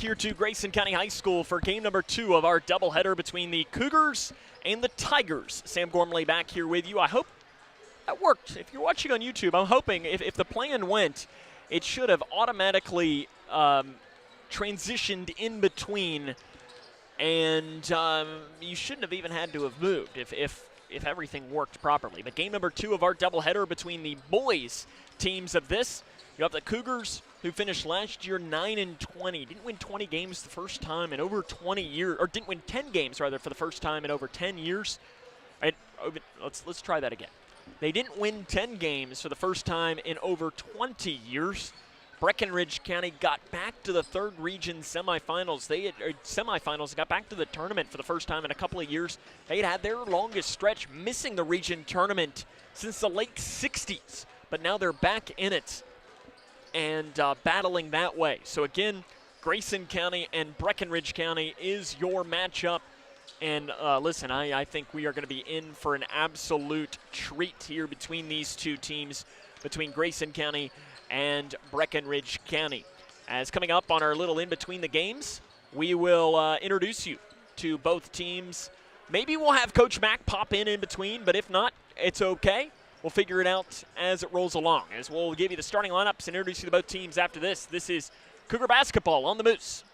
back here to Grayson County High School for game number 2 of our doubleheader between the Cougars and the Tigers. Sam Gormley back here with you. I hope that worked. If you're watching on YouTube, I'm hoping if the plan went, it should have automatically transitioned in between, and you shouldn't have even had to have moved if everything worked properly. But game number 2 of our doubleheader between the boys teams of this. You have the Cougars, who finished last year 9-20. Didn't win 20 games the first time in over 20 years, or didn't win 10 games rather for the first time in over 10 years. Right, let's try that again. They didn't win 10 games for the first time in over 20 years. Breckinridge County got back to the third region semifinals. They got back to the tournament for the first time in a couple of years. They had their longest stretch missing the region tournament since the late 60s, but now they're back in it and battling that way. So again, Grayson County and Breckinridge County is your matchup. And listen, I think we are going to be in for an absolute treat here between these two teams, between Grayson County and Breckinridge County. As coming up on our little in-between the games, we will introduce you to both teams. Maybe we'll have Coach Mack pop in between, but if not, it's okay. We'll figure it out as it rolls along, as we'll give you the starting lineups and introduce you to both teams after this. This is Cougar basketball on the Moose.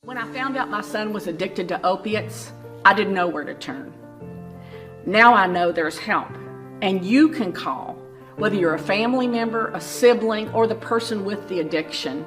When I found out my son was addicted to opiates, I didn't know where to turn. Now I know there's help, and you can call, whether you're a family member, a sibling, or the person with the addiction.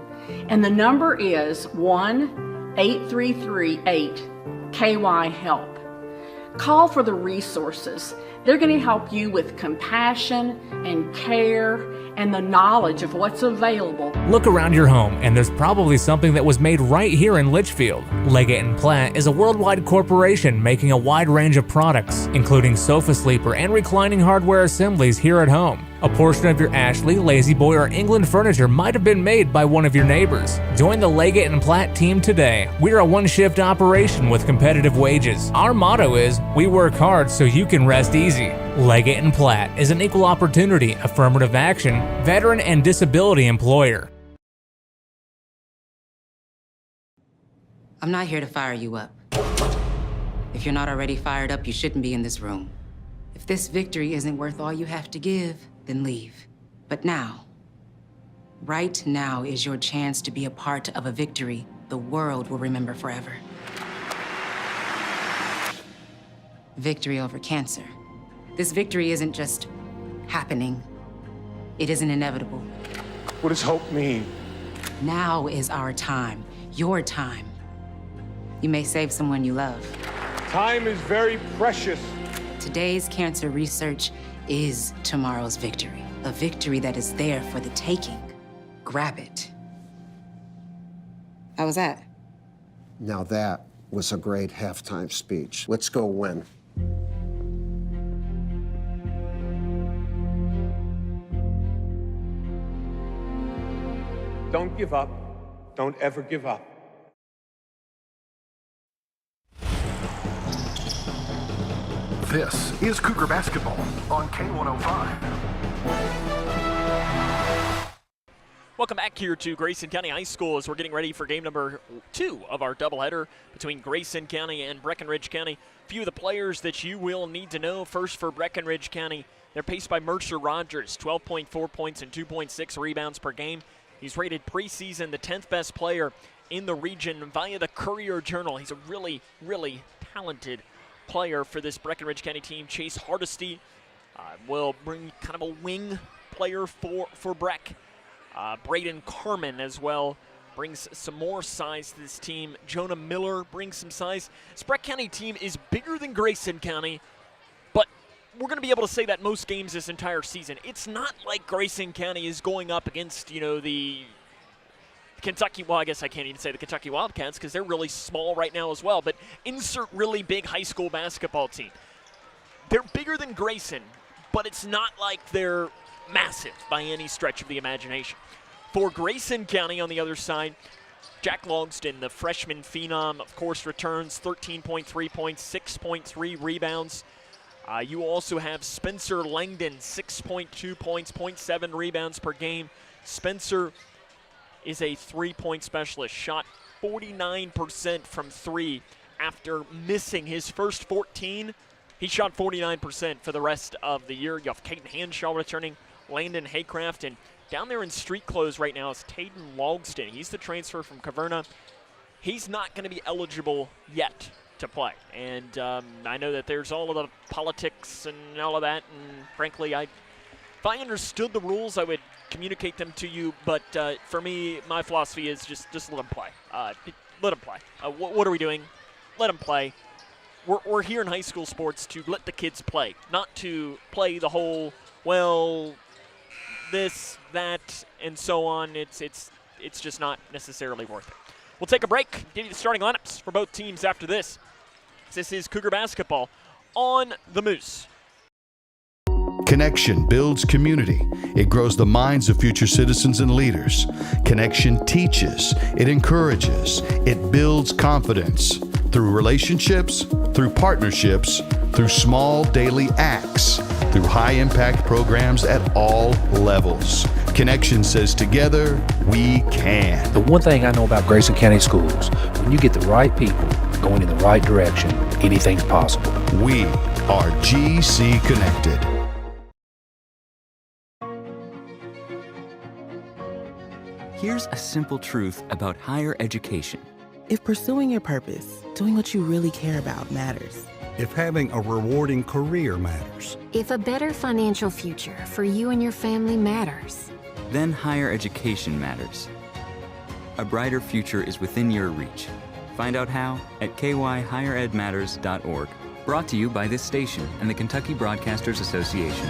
And the number is 1-8338-KY-HELP. Call for the resources. They're going to help you with compassion and care and the knowledge of what's available. Look around your home, and there's probably something that was made right here in Litchfield. Leggett & Platt is a worldwide corporation making a wide range of products, including sofa sleeper and reclining hardware assemblies here at home. A portion of your Ashley, Lazy Boy, or England furniture might have been made by one of your neighbors. Join the Leggett & Platt team today. We're a one-shift operation with competitive wages. Our motto is, we work hard so you can rest easy. Leggett & Platt is an equal opportunity, affirmative action, veteran and disability employer. I'm not here to fire you up. If you're not already fired up, you shouldn't be in this room. If this victory isn't worth all you have to give, then leave. But now, right now is your chance to be a part of a victory the world will remember forever. Victory over cancer. This victory isn't just happening. It isn't inevitable. What does hope mean? Now is our time, your time. You may save someone you love. Time is very precious. Today's cancer research is tomorrow's victory. A victory that is there for the taking. Grab it. How was that? Now that was a great halftime speech. Let's go win. Don't give up. Don't ever give up. This is Cougar basketball on K105. Welcome back here to Grayson County High School as we're getting ready for game number 2 of our doubleheader between Grayson County and Breckinridge County. A few of the players that you will need to know. First for Breckinridge County, they're paced by Mercer Rogers, 12.4 points and 2.6 rebounds per game. He's rated preseason the 10th best player in the region via the Courier-Journal. He's a really, really talented player for this Breckinridge County team. Chase Hardesty will bring kind of a wing player for Breck. Braden Carmen as well brings some more size to this team. Jonah Miller brings some size. This Breck County team is bigger than Grayson County, but we're going to be able to say that most games this entire season. It's not like Grayson County is going up against, the Kentucky, well, I guess I can't even say the Kentucky Wildcats because they're really small right now as well, but insert really big high school basketball team. They're bigger than Grayson, but it's not like they're massive by any stretch of the imagination. For Grayson County on the other side, Jack Logston, the freshman phenom, of course, returns 13.3 points, 6.3 rebounds. You also have Spencer Langdon, 6.2 points, 0.7 rebounds per game. Spencer is a three-point specialist. Shot 49% from three after missing his first 14. He shot 49% for the rest of the year. You have Caden Hanshaw returning, Landon Haycraft, and down there in street clothes right now is Taden Logston. He's the transfer from Caverna. He's not going to be eligible yet to play. And I know that there's all of the politics and all of that, and frankly, if I understood the rules, I would communicate them to you, but for me, my philosophy is just let them play. Let them play. What are we doing? Let them play. We're here in high school sports to let the kids play, not to play the whole, well, this, that, and so on. It's just not necessarily worth it. We'll take a break, give you the starting lineups for both teams after this. This is Cougar basketball on the Moose. Connection builds community. It grows the minds of future citizens and leaders. Connection teaches. It encourages. It builds confidence. Through relationships, through partnerships, through small daily acts, through high-impact programs at all levels. Connection says together, we can. The one thing I know about Grayson County Schools, when you get the right people going in the right direction, anything's possible. We are GC Connected. Here's a simple truth about higher education. If pursuing your purpose, doing what you really care about matters. If having a rewarding career matters. If a better financial future for you and your family matters. Then higher education matters. A brighter future is within your reach. Find out how at kyhigheredmatters.org. Brought to you by this station and the Kentucky Broadcasters Association.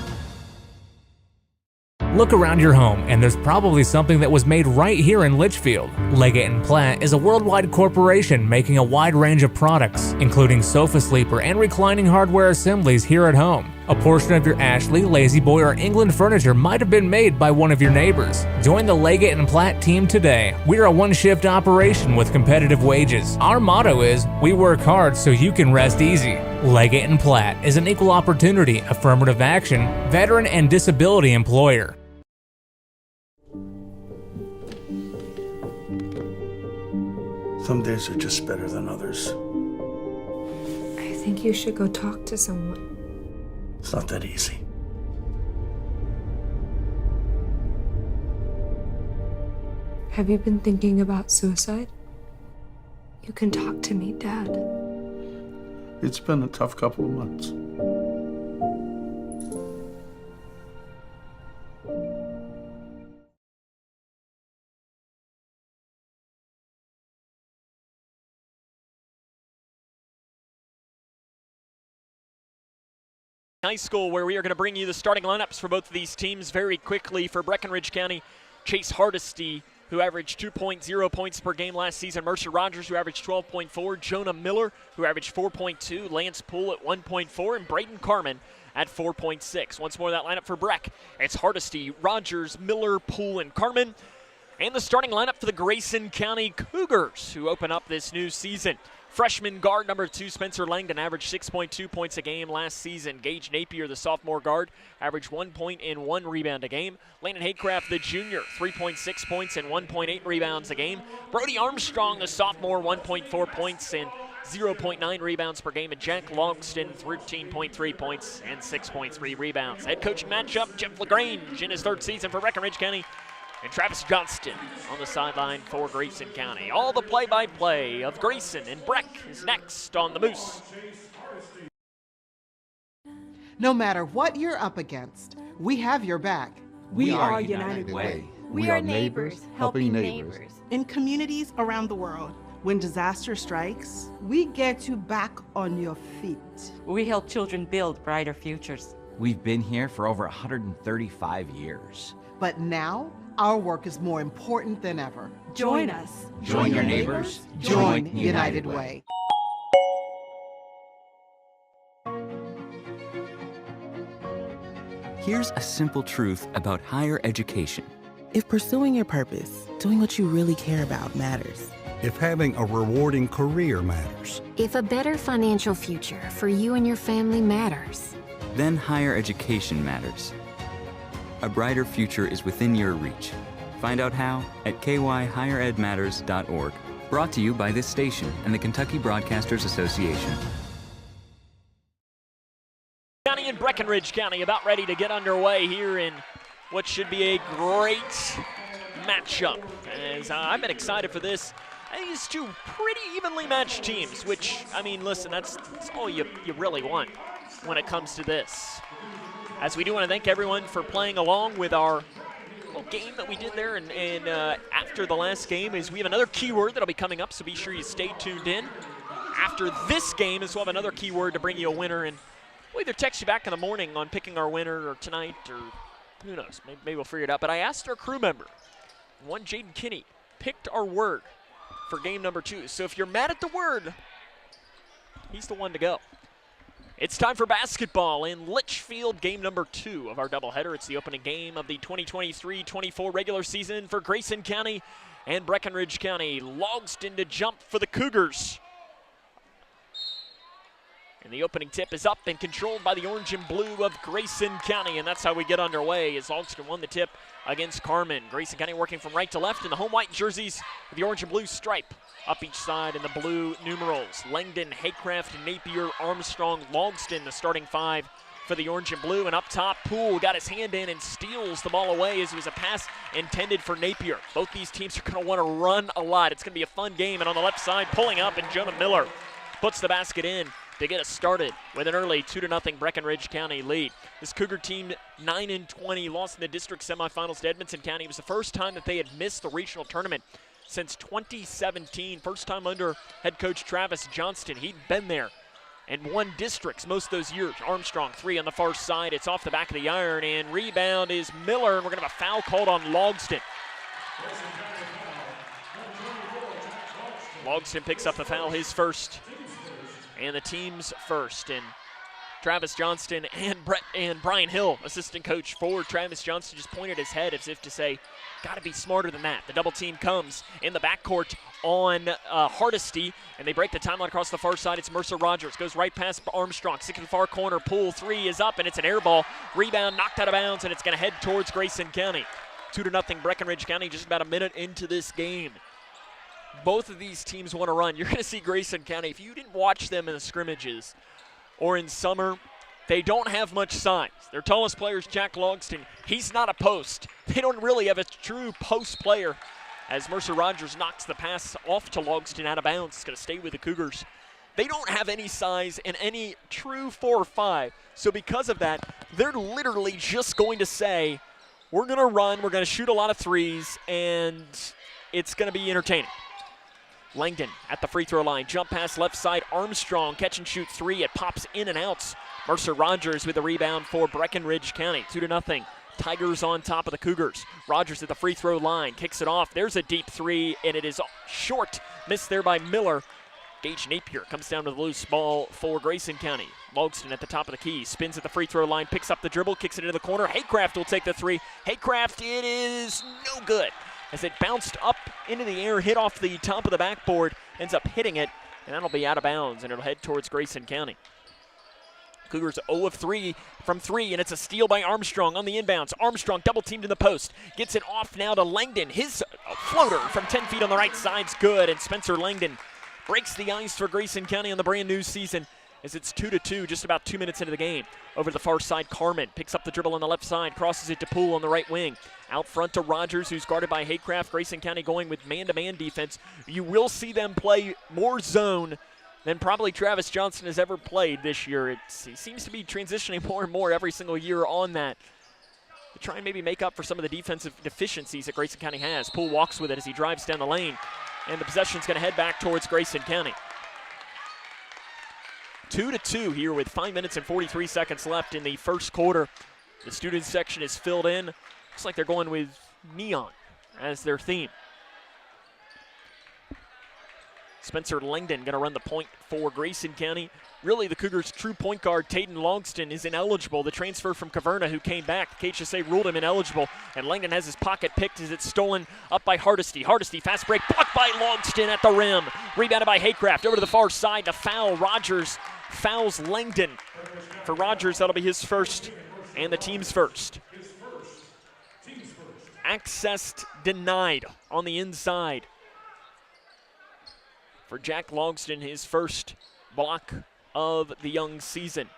Look around your home, and there's probably something that was made right here in Litchfield. Leggett & Platt is a worldwide corporation making a wide range of products, including sofa sleeper and reclining hardware assemblies here at home. A portion of your Ashley, Lazy Boy, or England furniture might have been made by one of your neighbors. Join the Leggett & Platt team today. We're a one-shift operation with competitive wages. Our motto is, we work hard so you can rest easy. Leggett & Platt is an equal opportunity, affirmative action, veteran, and disability employer. Some days are just better than others. I think you should go talk to someone. It's not that easy. Have you been thinking about suicide? You can talk to me, Dad. It's been a tough couple of months. High school, where we are going to bring you the starting lineups for both of these teams very quickly. For Breckinridge County, Chase Hardesty, who averaged 2.0 points per game last season. Mercer Rogers, who averaged 12.4. Jonah Miller, who averaged 4.2. Lance Poole at 1.4. And Braden Carmen at 4.6. Once more, that lineup for Breck. It's Hardesty, Rogers, Miller, Poole, and Carmen. And the starting lineup for the Grayson County Cougars, who open up this new season. Freshman guard number 2, Spencer Langdon, averaged 6.2 points a game last season. Gage Napier, the sophomore guard, averaged 1 point and 1 rebound a game. Landon Haycraft, the junior, 3.6 points and 1.8 rebounds a game. Brody Armstrong, the sophomore, 1.4 points and 0.9 rebounds per game. And Jack Logston, 13.3 points and 6.3 rebounds. Head coaching matchup, Jeff LaGrange in his 3rd season for Breckinridge County. And Travis Johnston on the sideline for Grayson County. All the play-by-play of Grayson and Breck is next on the Moose. No matter what you're up against, we have your back. We are United Way. We are neighbors helping neighbors. In communities around the world, when disaster strikes, we get you back on your feet. We help children build brighter futures. We've been here for over 135 years. But now, our work is more important than ever. Join us. Join your neighbors. Join United Way. Here's a simple truth about higher education. If pursuing your purpose, doing what you really care about matters. If having a rewarding career matters. If a better financial future for you and your family matters. Then higher education matters. A brighter future is within your reach. Find out how at kyhigheredmatters.org. Brought to you by this station and the Kentucky Broadcasters Association. County and Breckinridge County about ready to get underway here in what should be a great matchup. As I've been excited for this. These two pretty evenly matched teams, which, I mean, listen, that's all you really want when it comes to this. As we do want to thank everyone for playing along with our little game that we did there, and after the last game is we have another keyword that'll be coming up, so be sure you stay tuned in. After this game is we'll have another keyword to bring you a winner, and we'll either text you back in the morning on picking our winner or tonight, or who knows, maybe we'll figure it out. But I asked our crew member, one Jaden Kinney, picked our word for game number 2. So if you're mad at the word, he's the one to go. It's time for basketball in Litchfield, game number 2 of our doubleheader. It's the opening game of the 2023-24 regular season for Grayson County and Breckinridge County. Logston to jump for the Cougars. And the opening tip is up and controlled by the orange and blue of Grayson County, and that's how we get underway as Logston won the tip against Carmen. Grayson County working from right to left in the home white jerseys with the orange and blue stripe up each side in the blue numerals. Langdon, Haycraft, Napier, Armstrong, Logston, the starting 5 for the orange and blue. And up top, Poole got his hand in and steals the ball away as it was a pass intended for Napier. Both these teams are going to want to run a lot. It's going to be a fun game. And on the left side, pulling up, and Jonah Miller puts the basket in to get us started with an early 2-0 Breckinridge County lead. This Cougar team 9-20, lost in the district semifinals to Edmonson County. It was the first time that they had missed the regional tournament since 2017. First time under head coach Travis Johnston. He'd been there and won districts most of those years. Armstrong, 3 on the far side. It's off the back of the iron, and rebound is Miller, and we're going to have a foul called on Logston. Logston picks up the foul, his first, and the team's first. And Travis Johnston and Brian Hill, assistant coach for Travis Johnston, just pointed his head as if to say, got to be smarter than that. The double team comes in the backcourt on Hardesty, and they break the timeline across the far side. It's Mercer Rogers, goes right past Armstrong, stick to the far corner, Poole, 3 is up, and it's an air ball. Rebound knocked out of bounds, and it's going to head towards Grayson County. 2-0 Breckinridge County, just about a minute into this game. Both of these teams want to run. You're going to see Grayson County, if you didn't watch them in the scrimmages or in summer, they don't have much size. Their tallest player is Jack Logston. He's not a post. They don't really have a true post player, as Mercer Rogers knocks the pass off to Logston out of bounds. It's going to stay with the Cougars. They don't have any size and any true 4 or 5. So because of that, they're literally just going to say, we're going to run, we're going to shoot a lot of threes, and it's going to be entertaining. Langdon at the free throw line. Jump pass left side. Armstrong catch and shoot 3. It pops in and out. Mercer Rogers with the rebound for Breckinridge County. 2-0. Tigers on top of the Cougars. Rogers at the free throw line. Kicks it off. There's a deep 3, and it is short. Missed there by Miller. Gage Napier comes down to the loose ball for Grayson County. Logston at the top of the key. Spins at the free throw line. Picks up the dribble. Kicks it into the corner. Haycraft will take the 3. Haycraft, it is no good, as it bounced up into the air, hit off the top of the backboard, ends up hitting it, and that'll be out of bounds, and it'll head towards Grayson County. Cougars 0 of 3 from 3, and it's a steal by Armstrong on the inbounds. Armstrong double teamed in the post. Gets it off now to Langdon. His floater from 10 feet on the right side's good, and Spencer Langdon breaks the ice for Grayson County on the brand new season, as it's 2-2, just about 2 minutes into the game. Over to the far side, Carmen picks up the dribble on the left side, crosses it to Poole on the right wing. Out front to Rogers, who's guarded by Haycraft. Grayson County going with man-to-man defense. You will see them play more zone than probably Travis Johnston has ever played this year. He seems to be transitioning more and more every single year on that, to try and maybe make up for some of the defensive deficiencies that Grayson County has. Poole walks with it as he drives down the lane, and the possession's going to head back towards Grayson County. 2-2 here with 5 minutes and 43 seconds left in the first quarter. The student section is filled in. Looks like they're going with neon as their theme. Spencer Langdon going to run the point for Grayson County. Really, the Cougars' true point guard, Tayden Logston, is ineligible. The transfer from Caverna, who came back, the KHSA ruled him ineligible, and Langdon has his pocket picked as it's stolen up by Hardesty. Hardesty, fast break, blocked by Logston at the rim. Rebounded by Haycraft, over to the far side, the foul. Rogers fouls Langdon. For Rogers, that'll be his first and the team's first. Accessed denied on the inside for Jack Logston, his first block of the young season.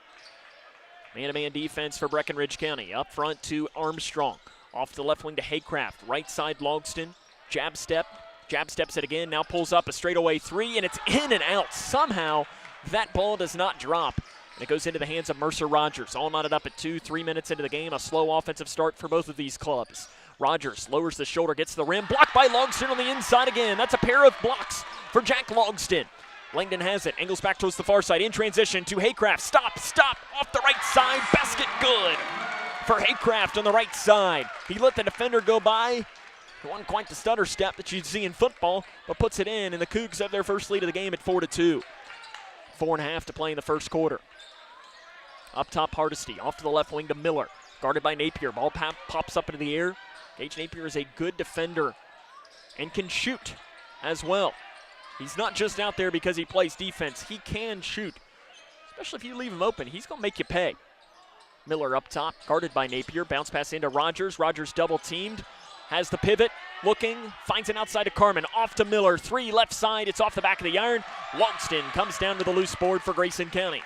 Man-to-man defense for Breckinridge County. Up front to Armstrong. Off the left wing to Haycraft. Right side Logston. Jab steps it again. Now pulls up a straightaway three, and it's in and out. Somehow that ball does not drop. And it goes into the hands of Mercer Rogers. All knotted up at 3 minutes into the game. A slow offensive start for both of these clubs. Rogers lowers the shoulder, gets to the rim. Blocked by Logston on the inside again. That's a pair of blocks for Jack Logston. Langdon has it, angles back towards the far side, in transition to Haycraft, stop, off the right side, basket good for Haycraft on the right side. He let the defender go by, it wasn't quite the stutter step that you'd see in football, but puts it in, and the Cougs have their first lead of the game at 4-2. 4.5 to play in the first quarter. Up top, Hardesty, off to the left wing to Miller, guarded by Napier, ball pops up into the air. Gage Napier is a good defender and can shoot as well. He's not just out there because he plays defense. He can shoot, especially if you leave him open. He's going to make you pay. Miller up top, guarded by Napier. Bounce pass into Rogers. Rogers double teamed. Has the pivot, looking, finds it outside to Carmen. Off to Miller, three left side. It's off the back of the iron. Logston comes down to the loose board for Grayson County.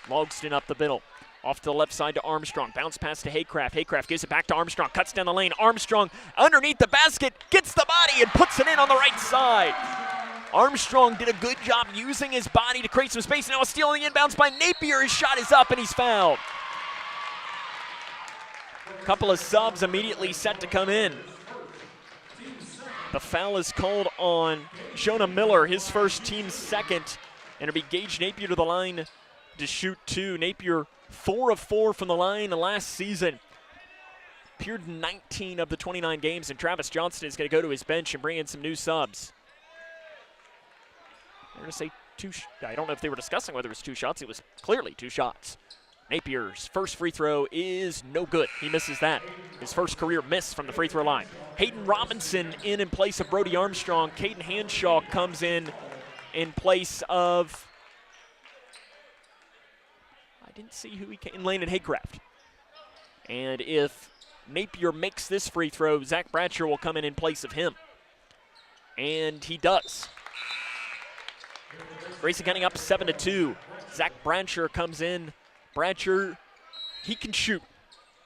Logston up the middle. Off to the left side to Armstrong. Bounce pass to Haycraft. Haycraft gives it back to Armstrong. Cuts down the lane. Armstrong underneath the basket. Gets the body and puts it in on the right side. Armstrong did a good job using his body to create some space. Now a steal on the inbounds by Napier. His shot is up and he's fouled. A couple of subs immediately set to come in. The foul is called on Jonah Miller, his first, team's second. And it'll be Gage Napier to the line to shoot two. Napier 4 of 4 from the line last season. Appeared 19 of the 29 games, and Travis Johnston is going to go to his bench and bring in some new subs. They're going to say I don't know if they were discussing whether it was 2 shots. It was clearly 2 shots. Napier's first free throw is no good. He misses that. His first career miss from the free throw line. Hayden Robinson in place of Brody Armstrong. Caden Hanshaw comes in place of, I didn't see who he came, Landon Haycraft. And if Napier makes this free throw, Zach Bratcher will come in place of him. And he does. Grayson County up 7-2. Zach Bratcher comes in. Bratcher, he can shoot.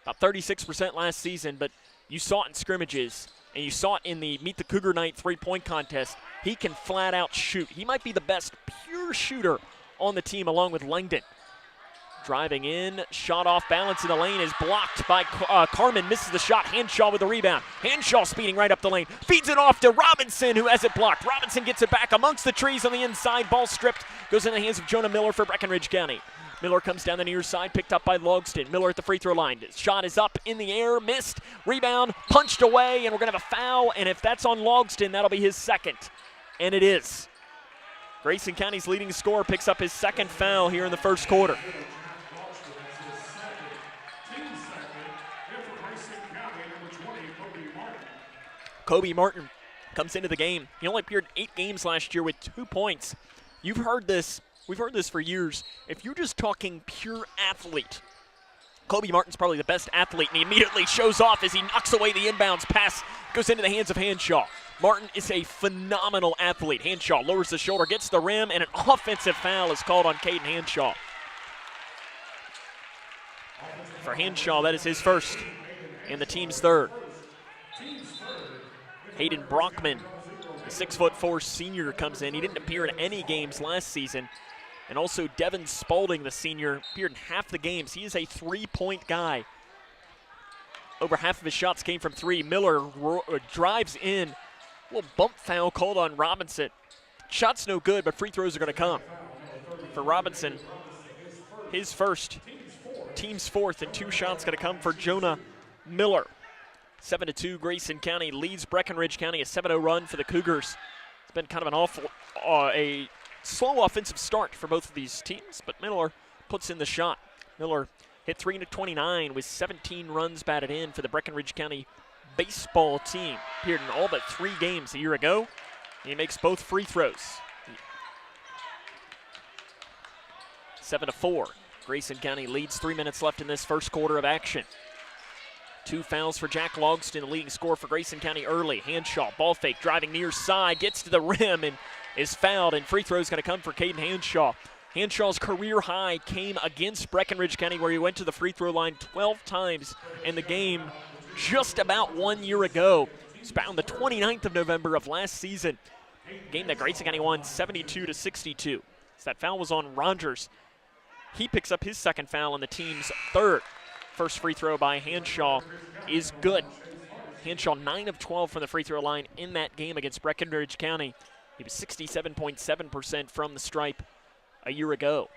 About 36% last season, but you saw it in scrimmages, and you saw it in the Meet the Cougar Night three-point contest. He can flat out shoot. He might be the best pure shooter on the team along with Langdon. Driving in, shot off balance in the lane is blocked by Carmen, misses the shot. Hanshaw with the rebound. Hanshaw speeding right up the lane. Feeds it off to Robinson, who has it blocked. Robinson gets it back amongst the trees on the inside. Ball stripped, goes in the hands of Jonah Miller for Breckinridge County. Miller comes down the near side, picked up by Logston. Miller at the free throw line. His shot is up in the air, missed. Rebound, punched away, and we're going to have a foul. And if that's on Logston, that'll be his second. And it is. Grayson County's leading scorer picks up his second foul here in the first quarter. Kobe Martin comes into the game. He only appeared 8 games last year with 2 points. You've heard this. We've heard this for years. If you're just talking pure athlete, Kobe Martin's probably the best athlete, and he immediately shows off as he knocks away the inbounds pass, goes into the hands of Hanshaw. Martin is a phenomenal athlete. Hanshaw lowers the shoulder, gets the rim, and an offensive foul is called on Caden Hanshaw. For Hanshaw, that is his first and the team's third. Hayden Brockman, the 6'4" senior, comes in. He didn't appear in any games last season. And also Devin Spalding, the senior, appeared in half the games. He is a three-point guy. Over half of his shots came from three. Miller drives in. A little bump foul called on Robinson. Shot's no good, but free throws are going to come. For Robinson, his first, team's fourth, and 2 shots going to come for Jonah Miller. 7-2, Grayson County leads Breckinridge County, a 7-0 run for the Cougars. It's been kind of an a slow offensive start for both of these teams, but Miller puts in the shot. Miller hit 3-29 with 17 runs batted in for the Breckinridge County baseball team. Appeared in all but 3 games a year ago. He makes both free throws. 7-4. Grayson County leads, 3 minutes left in this first quarter of action. 2 fouls for Jack Logston, the leading scorer for Grayson County early. Hanshaw, ball fake, driving near side, gets to the rim and is fouled, and free throw is going to come for Caden Hanshaw. Hanshaw's career high came against Breckinridge County, where he went to the free throw line 12 times in the game just about 1 year ago. It was found the 29th of November of last season, a game that Grayson County won 72-62. So that foul was on Rogers. He picks up his second foul and the team's third. First free throw by Hanshaw is good. Hanshaw 9 of 12 from the free throw line in that game against Breckinridge County. He was 67.7% from the stripe a year ago.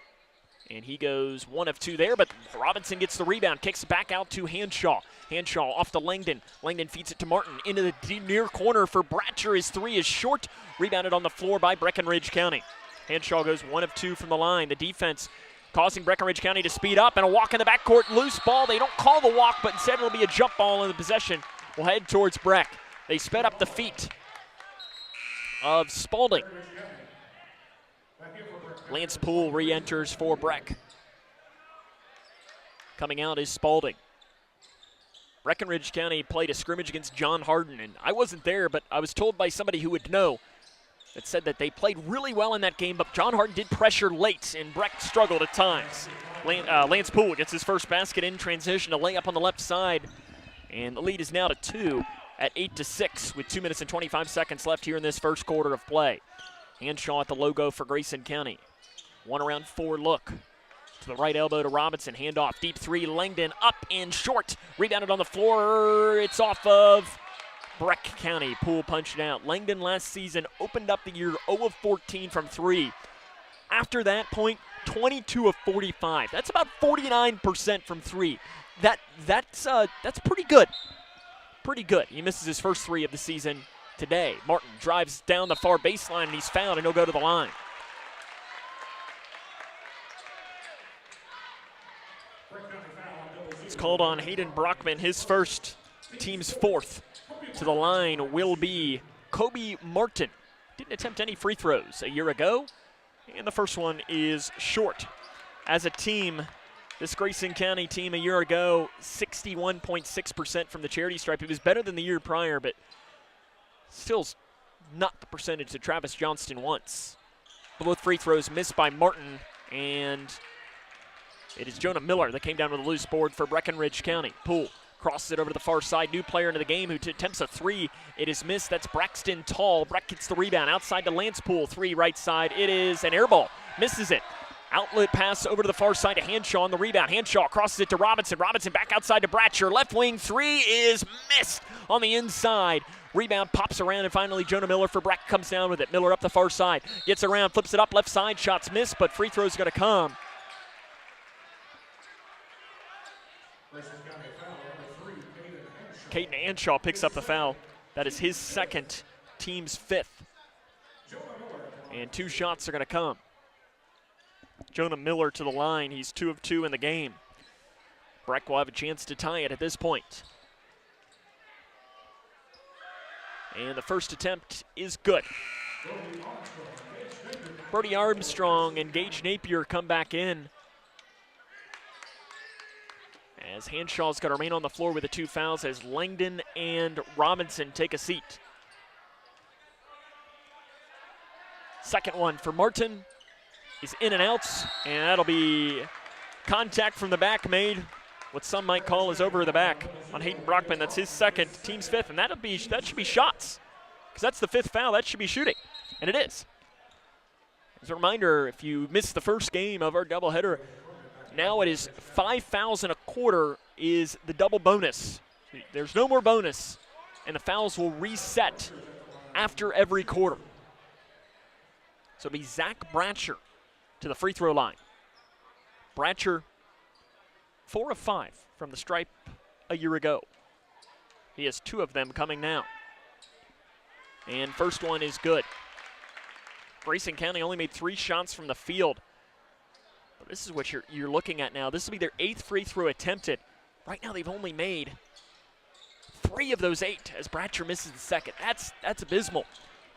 And he goes 1 of 2 there, but Robinson gets the rebound, kicks back out to Hanshaw. Hanshaw off to Langdon. Langdon feeds it to Martin into the near corner for Bratcher. His 3 is short, rebounded on the floor by Breckinridge County. Hanshaw goes 1 of 2 from the line. The defense causing Breckinridge County to speed up, and a walk in the backcourt, loose ball. They don't call the walk, but instead it'll be a jump ball, and the possession will head towards Breck. They sped up the feet of Spalding. Lance Poole re-enters for Breck. Coming out is Spalding. Breckinridge County played a scrimmage against John Hardin, and I wasn't there, but I was told by somebody who would know that said that they played really well in that game, but John Hardin did pressure late, and Breck struggled at times. Lance Poole gets his first basket in transition, a layup on the left side, and the lead is now to 2 at 8-6 with 2 minutes and 25 seconds left here in this first quarter of play. Hanshaw at the logo for Grayson County. 1 around 4 look. To the right elbow to Robinson. Handoff. Deep 3. Langdon up and short. Rebounded on the floor. It's off of Breck County. Poole punched out. Langdon last season opened up the year 0 of 14 from 3. After that point, 22 of 45. That's about 49% from 3. That's pretty good. Pretty good. He misses his first 3 of the season today. Martin drives down the far baseline, and he's fouled, and he'll go to the line. It's called on Hayden Brockman, his first, team's 4th. To the line will be Kobe Martin. Didn't attempt any free throws a year ago, and the first one is short. As a team, this Grayson County team a year ago, 61.6% from the charity stripe. It was better than the year prior, but still not the percentage that Travis Johnston wants. Both free throws missed by Martin, and it is Jonah Miller that came down with a loose board for Breckinridge County. Poole crosses it over to the far side. New player into the game who attempts a 3. It is missed. That's Braxton Tall. Breck gets the rebound. Outside to Lance Poole. 3 right side. It is an air ball. Misses it. Outlet pass over to the far side to Hanshaw on the rebound. Hanshaw crosses it to Robinson. Robinson back outside to Bratcher. Left wing 3 is missed on the inside. Rebound pops around, and finally Jonah Miller for Breck comes down with it. Miller up the far side. Gets around, flips it up left side. Shots missed, but free throw's going to come. Caden Hanshaw picks up the foul. That is his second, team's 5th. And 2 shots are going to come. Jonah Miller to the line. He's 2 of 2 in the game. Breck will have a chance to tie it at this point. And the first attempt is good. Brody Armstrong and Gage Napier come back in, as Hanshaw's got to remain on the floor with the 2 fouls as Langdon and Robinson take a seat. Second one for Martin is in and out, and that'll be contact from the back made, what some might call is over the back on Hayden Brockman. That's his second, team's 5th, and that should be shots, because that's the 5th foul. That should be shooting, and it is. As a reminder, if you missed the first game of our doubleheader, now it is 5 fouls and a quarter is the double bonus. There's no more bonus, and the fouls will reset after every quarter. So it'll be Zach Bratcher to the free throw line. Bratcher, 4 of 5 from the stripe a year ago. He has 2 of them coming now. And first one is good. Grayson County only made 3 shots from the field. But this is what you're looking at now. This will be their 8th free throw attempted. Right now they've only made 3 of those 8 as Bratcher misses the second. That's abysmal.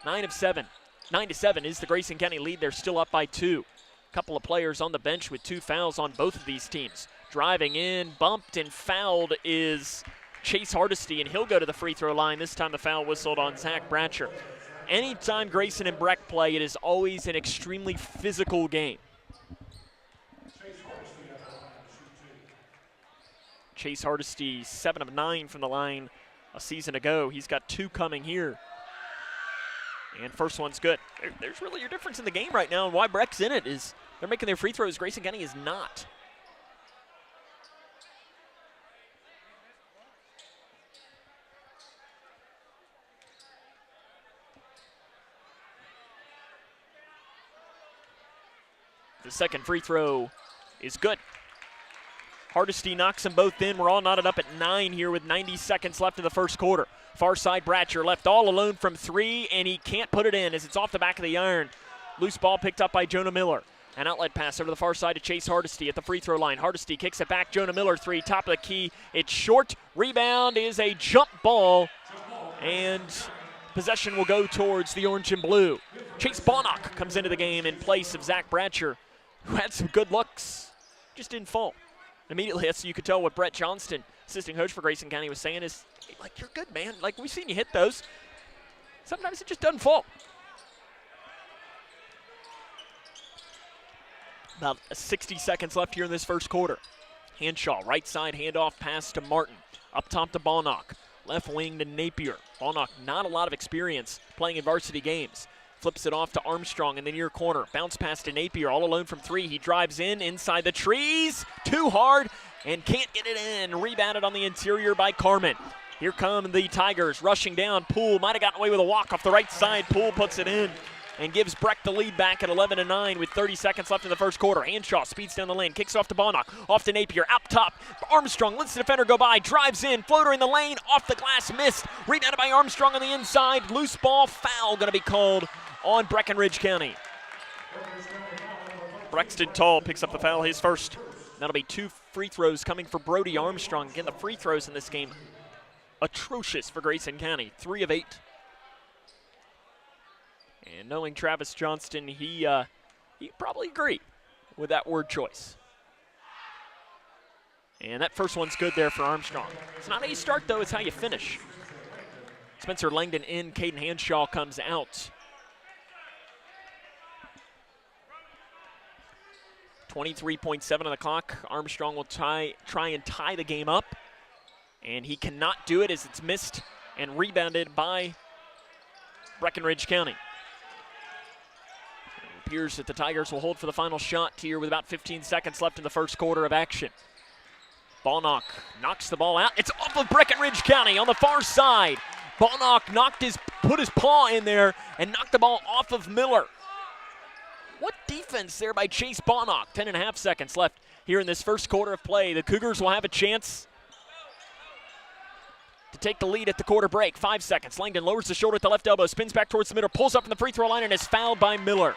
9 of 7. 9-7 is the Grayson County lead. They're still up by 2. A couple of players on the bench with 2 fouls on both of these teams. Driving in, bumped and fouled is Chase Hardesty, and he'll go to the free throw line. This time the foul whistled on Zach Bratcher. Anytime Grayson and Breck play, it is always an extremely physical game. Chase Hardesty, 7 of 9 from the line a season ago. He's got 2 coming here. And first one's good. There's really your difference in the game right now, and why Breck's in it is they're making their free throws. Grayson County is not. The second free throw is good. Hardesty knocks them both in. We're all knotted up at 9 here with 90 seconds left in the first quarter. Far side, Bratcher left all alone from 3, and he can't put it in as it's off the back of the iron. Loose ball picked up by Jonah Miller. An outlet pass over the far side to Chase Hardesty at the free throw line. Hardesty kicks it back. Jonah Miller 3, top of the key. It's short. Rebound is a jump ball, and possession will go towards the orange and blue. Chase Bonnock comes into the game in place of Zach Bratcher, who had some good looks, just didn't fall. Immediately, so you could tell what Brett Johnston, assistant coach for Grayson County, was saying is, hey, like, you're good, man. Like, we've seen you hit those. Sometimes it just doesn't fall. About 60 seconds left here in this first quarter. Hanshaw, right side handoff pass to Martin. Up top to Bonnock. Left wing to Napier. Bonnock, not a lot of experience playing in varsity games. Flips it off to Armstrong in the near corner. Bounce pass to Napier, all alone from 3. He drives in, inside the trees. Too hard, and can't get it in. Rebounded on the interior by Carmen. Here come the Tigers rushing down. Poole might have gotten away with a walk off the right side. Poole puts it in and gives Breck the lead back at 11-9 with 30 seconds left in the first quarter. Hanshaw speeds down the lane, kicks off to Bonnock, off to Napier, out top. Armstrong lets the defender go by, drives in, floater in the lane, off the glass, missed. Rebounded by Armstrong on the inside. Loose ball, foul going to be called on Breckinridge County. Brexton Tall picks up the foul, his first. That'll be 2 free throws coming for Brody Armstrong. Again, the free throws in this game atrocious for Grayson County, 3 of 8. And knowing Travis Johnston, he'd probably agree with that word choice. And that first one's good there for Armstrong. It's not how you start, though, it's how you finish. Spencer Langdon in, Caden Hanshaw comes out. 23.7 on the clock. Armstrong will try and tie the game up. And he cannot do it as it's missed and rebounded by Breckinridge County. It appears that the Tigers will hold for the final shot here with about 15 seconds left in the first quarter of action. Bonnock knocks the ball out. It's off of Breckinridge County on the far side. Bonnock put his paw in there and knocked the ball off of Miller. What defense there by Chase Bonnock. 10.5 seconds left here in this first quarter of play. The Cougars will have a chance to take the lead at the quarter break. 5 seconds. Langdon lowers the shoulder at the left elbow, spins back towards the middle, pulls up from the free throw line, and is fouled by Miller.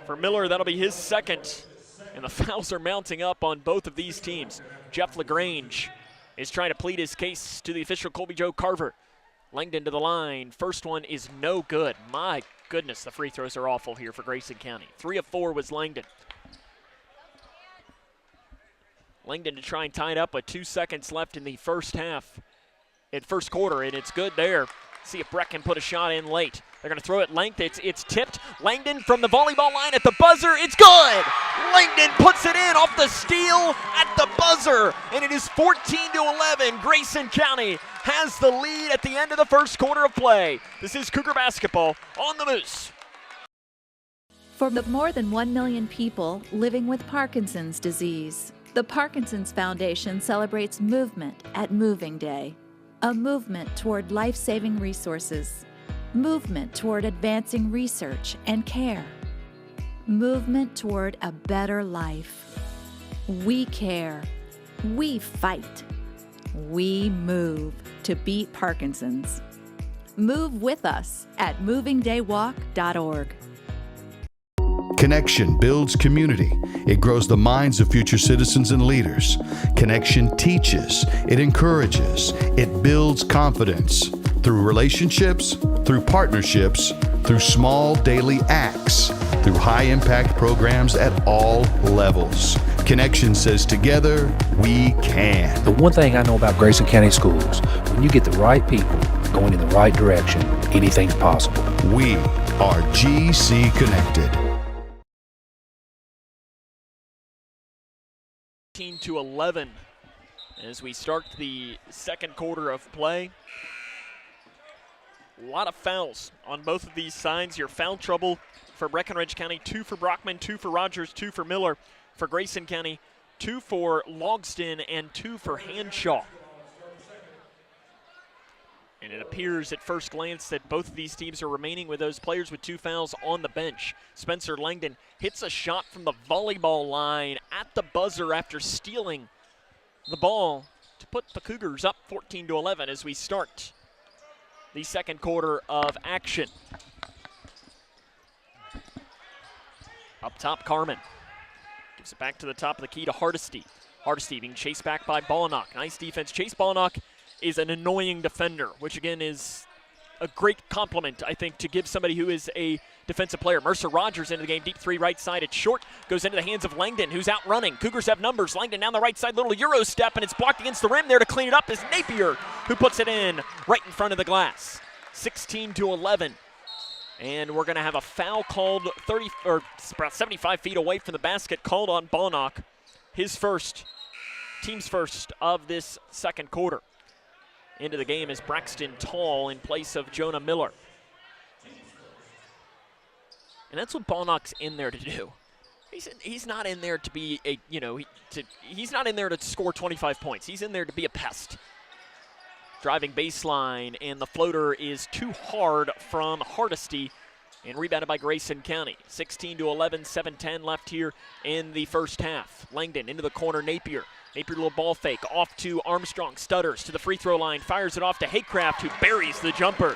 For Miller, that'll be his second. And the fouls are mounting up on both of these teams. Jeff LaGrange is trying to plead his case to the official Colby Joe Carver. Langdon to the line. First one is no good. My goodness, the free throws are awful here for Grayson County. 3 of 4 was Langdon. Langdon to try and tie it up with 2 seconds left in the first quarter, and it's good there. See if Breck can put a shot in late. They're going to throw it length. It's tipped. Langdon from the volleyball line at the buzzer. It's good! Langdon puts it in off the steal at the buzzer, and it is 14-11. Grayson County has the lead at the end of the first quarter of play. This is Cougar basketball on the Moose. For the more than 1 million people living with Parkinson's disease, the Parkinson's Foundation celebrates movement at Moving Day. A movement toward life-saving resources. Movement toward advancing research and care. Movement toward a better life. We care. We fight. We move to beat Parkinson's. Move with us at movingdaywalk.org. Connection builds community. It grows the minds of future citizens and leaders. Connection teaches. It encourages. It builds confidence. Through relationships, through partnerships, through small daily acts, through high-impact programs at all levels. Connection says together, we can. The one thing I know about Grayson County Schools, when you get the right people going in the right direction, anything's possible. We are GC Connected. 13-11 as we start the second quarter of play. A lot of fouls on both of these sides. Your foul trouble for Breckinridge County, 2 for Brockman, 2 for Rogers, 2 for Miller. For Grayson County, 2 for Logston and 2 for Hanshaw. And it appears at first glance that both of these teams are remaining with those players with 2 fouls on the bench. Spencer Langdon hits a shot from the volleyball line at the buzzer after stealing the ball to put the Cougars up 14-11 as we start the second quarter of action. Up top, Carmen gives it back to the top of the key to Hardesty. Hardesty being chased back by Ballinock. Nice defense. Chase Ballinock is an annoying defender, which again is a great compliment, I think, to give somebody who is a defensive player. Mercer Rogers into the game, deep 3 right side. It's short, goes into the hands of Langdon, who's out running. Cougars have numbers. Langdon down the right side, little Euro step, and it's blocked against the rim. There to clean it up is Napier, who puts it in right in front of the glass. 16-11. And we're going to have a foul called about 75 feet away from the basket, called on Ballinock. His first, team's first of this second quarter. Into the game is Braxton Tall in place of Jonah Miller. And that's what Ballinock's in there to do. He's not in there to be a, he's not in there to score 25 points. He's in there to be a pest. Driving baseline, and the floater is too hard from Hardesty and rebounded by Grayson County. 16-11, 7-10 left here in the first half. Langdon into the corner, Napier. Napier, little ball fake, off to Armstrong, stutters to the free throw line, fires it off to Haycraft, who buries the jumper.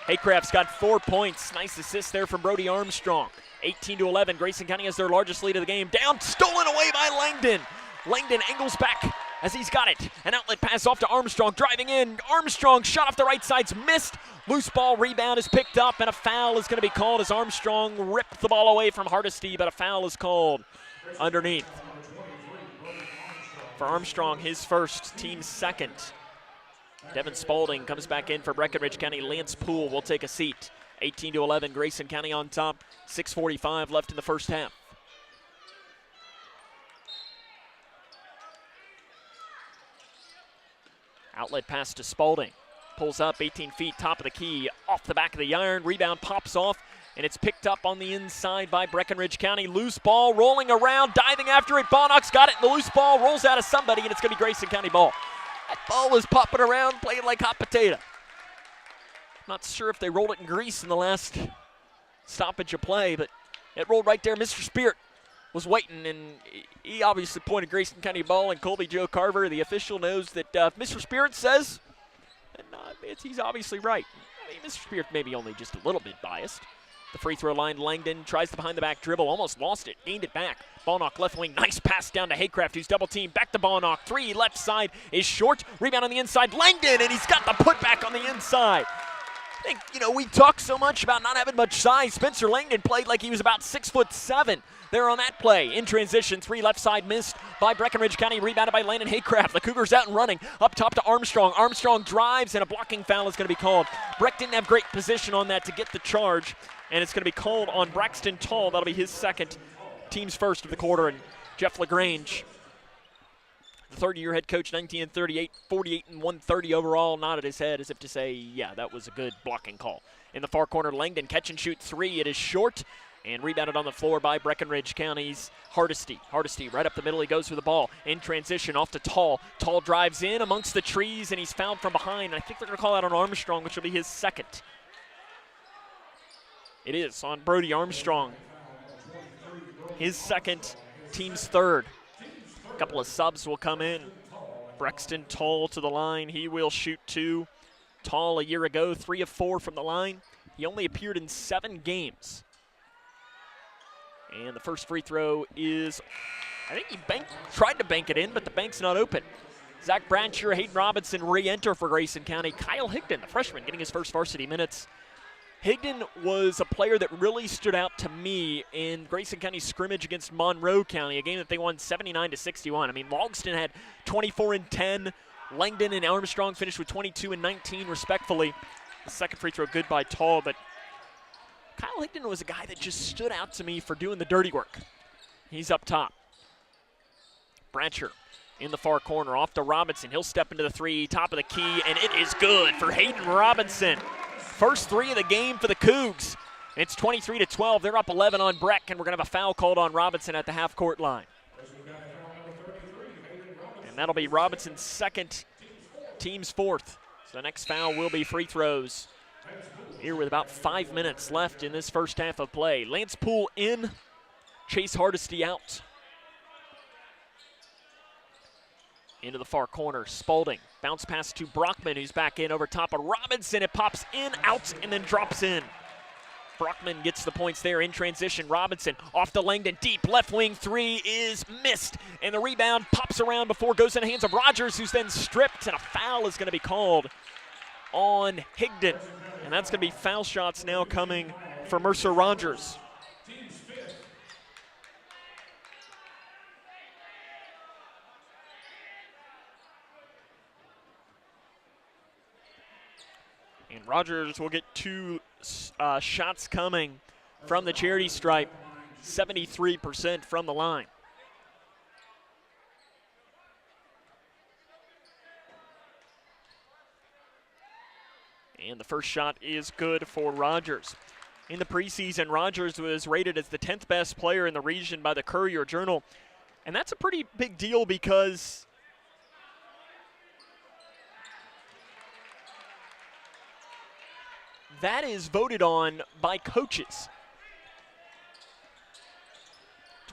Haycraft's got 4 points. Nice assist there from Brody Armstrong. 18-11, Grayson County has their largest lead of the game. Down, stolen away by Langdon. Langdon angles back as he's got it. An outlet pass off to Armstrong, driving in. Armstrong shot off the right side's missed. Loose ball rebound is picked up, and a foul is going to be called as Armstrong ripped the ball away from Hardesty, but a foul is called underneath. For Armstrong, his first, team's second. Devin Spalding comes back in for Breckinridge County. Lance Poole will take a seat. 18-11, Grayson County on top. 6:45 left in the first half. Outlet pass to Spalding. Pulls up 18 feet, top of the key, off the back of the iron. Rebound pops off, and it's picked up on the inside by Breckinridge County. Loose ball rolling around, diving after it. Ballinock's got it, and the loose ball rolls out of somebody, and it's going to be Grayson County ball. That ball was popping around, playing like hot potato. Not sure if they rolled it in grease in the last stoppage of play, but it rolled right there. Mr. Spirit was waiting, and he obviously pointed Grayson County ball, and Colby Joe Carver, the official, knows that if Mr. Spirit says, and he's obviously right. I mean, Mr. Spirit maybe only just a little bit biased. The free throw line, Langdon tries the behind-the-back dribble, almost lost it, gained it back. Ballinock left wing, nice pass down to Haycraft, who's double-teamed, back to Ballinock. 3 left side is short, rebound on the inside, Langdon, and he's got the putback on the inside. I think, we talk so much about not having much size. Spencer Langdon played like he was about 6'7" there on that play. In transition, 3 left side missed by Breckinridge County, rebounded by Landon Haycraft. The Cougars out and running, up top to Armstrong. Armstrong drives, and a blocking foul is going to be called. Breck didn't have great position on that to get the charge, and it's going to be called on Braxton Tall. That'll be his second, team's first of the quarter, and Jeff LaGrange, the third-year head coach, 19-38, 48-130 overall, nodded his head as if to say, yeah, that was a good blocking call. In the far corner, Langdon catch and shoot 3. It is short and rebounded on the floor by Breckinridge County's Hardesty. Hardesty right up the middle. He goes for the ball. In transition, off to Tall. Tall drives in amongst the trees, and he's fouled from behind. I think they're going to call out on Armstrong, which will be his second. It is on Brody Armstrong. His second, team's third. A couple of subs will come in. Braxton Tall to the line. He will shoot 2. Tall a year ago, 3 of 4 from the line. He only appeared in 7 games. And the first free throw is, I think he tried to bank it in, but the bank's not open. Zach Bradshaw, Hayden Robinson re-enter for Grayson County. Kyle Higdon, the freshman, getting his first varsity minutes. Higdon was a player that really stood out to me in Grayson County's scrimmage against Monroe County, a game that they won 79-61. I mean, Logston had 24 and 10. Langdon and Armstrong finished with 22 and 19, respectfully. The second free throw good by Tall, but Kyle Higdon was a guy that just stood out to me for doing the dirty work. He's up top. Brancher in the far corner, off to Robinson. He'll step into the three, top of the key, and it is good for Hayden Robinson. First three of the game for the Cougs. It's 23-12. They're up 11 on Breck, and we're going to have a foul called on Robinson at the half-court line. And that'll be Robinson's second, team's fourth. So the next foul will be free throws. Here with about 5 minutes left in this first half of play. Lance Poole in, Chase Hardesty out. Into the far corner, Spalding. Bounce pass to Brockman, who's back in over top of Robinson. It pops in, out, and then drops in. Brockman gets the points there in transition. Robinson off to Langdon, deep left wing three is missed. And the rebound pops around before it goes in the hands of Rogers, who's then stripped, and a foul is going to be called on Higdon. And that's going to be foul shots now coming for Mercer Rogers. And Rogers will get two shots coming from the charity stripe, 73% from the line. And the first shot is good for Rogers. In the preseason, Rogers was rated as the 10th best player in the region by the Courier-Journal. And that's a pretty big deal because that is voted on by coaches.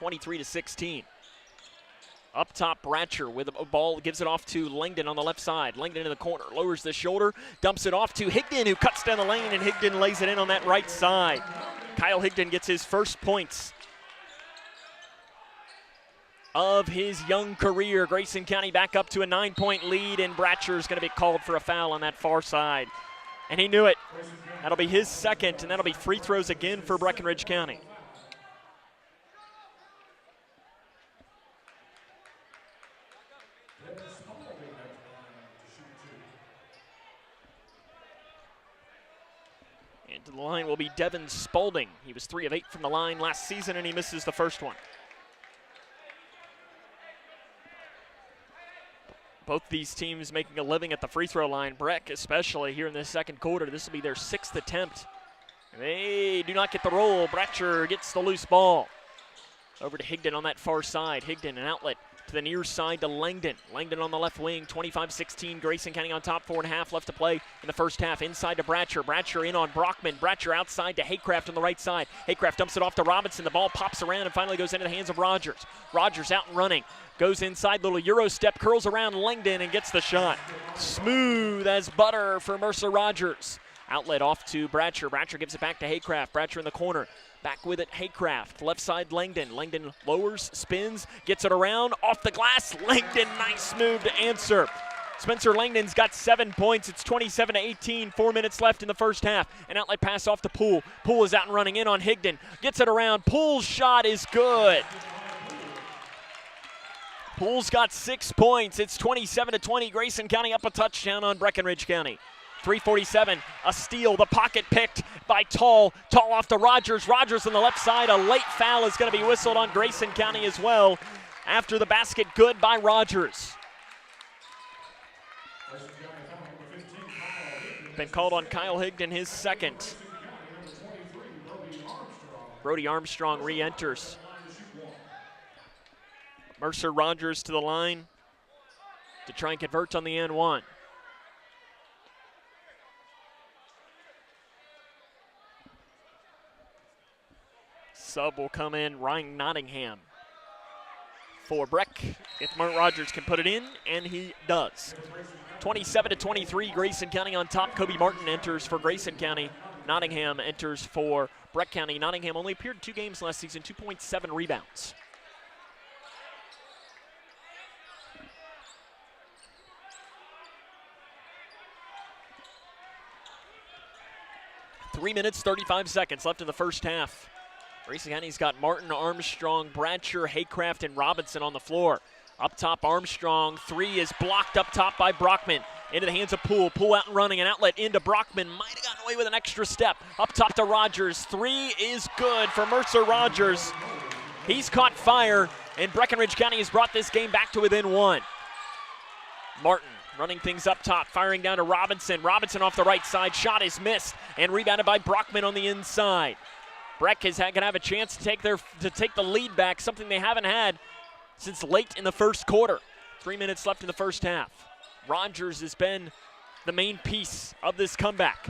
23-16. Up top, Bratcher with a ball, gives it off to Langdon on the left side. Langdon in the corner, lowers the shoulder, dumps it off to Higdon, who cuts down the lane, and Higdon lays it in on that right side. Kyle Higdon gets his first points of his young career. Grayson County back up to a 9-point lead, and Bratcher's going to be called for a foul on that far side. And he knew it. That'll be his second, and that'll be free throws again for Breckinridge County. And to the line will be Devin Spalding. He was 3 of 8 from the line last season, and he misses the first one. Both these teams making a living at the free throw line. Breck, especially here in this second quarter, this will be their 6th attempt. They do not get the roll. Bratcher gets the loose ball. Over to Higdon on that far side. Higdon, an outlet to the near side to Langdon. Langdon on the left wing, 25-16. Grayson County on top, 4.5 left to play in the first half. Inside to Bratcher. Bratcher in on Brockman. Bratcher outside to Haycraft on the right side. Haycraft dumps it off to Robinson. The ball pops around and finally goes into the hands of Rogers. Rogers out and running. Goes inside, little Euro step, curls around Langdon and gets the shot. Smooth as butter for Mercer Rogers. Outlet off to Bratcher. Bratcher gives it back to Haycraft. Bratcher in the corner. Back with it, Haycraft. Left side, Langdon. Langdon lowers, spins, gets it around, off the glass. Langdon, nice move to answer. Spencer Langdon's got 7 points. It's 27-18, 4 minutes left in the first half. An outlet pass off to Poole. Poole is out and running in on Higdon. Gets it around. Poole's shot is good. Poole's got 6 points. It's 27-20. Grayson County up a touchdown on Breckinridge County. 3:47, a steal. The pocket picked by Tall. Tall off to Rogers. Rogers on the left side. A late foul is going to be whistled on Grayson County as well after the basket good by Rogers. Been called on Kyle Higdon, his second. Brody Armstrong re-enters. Mercer Rogers to the line to try and convert on the N1. Sub will come in, Ryan Nottingham for Breck. If Rogers can put it in, and he does. 27-23, Grayson County on top. Kobe Martin enters for Grayson County. Nottingham enters for Breck County. Nottingham only appeared in 2 games last season, 2.7 rebounds. 3 minutes, 35 seconds left in the first half. Grayson County's got Martin, Armstrong, Bratcher, Haycraft, and Robinson on the floor. Up top, Armstrong. Three is blocked up top by Brockman. Into the hands of Poole. Poole out and running. An outlet into Brockman. Might have gotten away with an extra step. Up top to Rogers. Three is good for Mercer Rogers. He's caught fire, and Breckinridge County has brought this game back to within one. Martin running things up top, firing down to Robinson. Robinson off the right side. Shot is missed and rebounded by Brockman on the inside. Breck is going to have a chance to take the lead back, something they haven't had since late in the first quarter. 3 minutes left in the first half. Rogers has been the main piece of this comeback.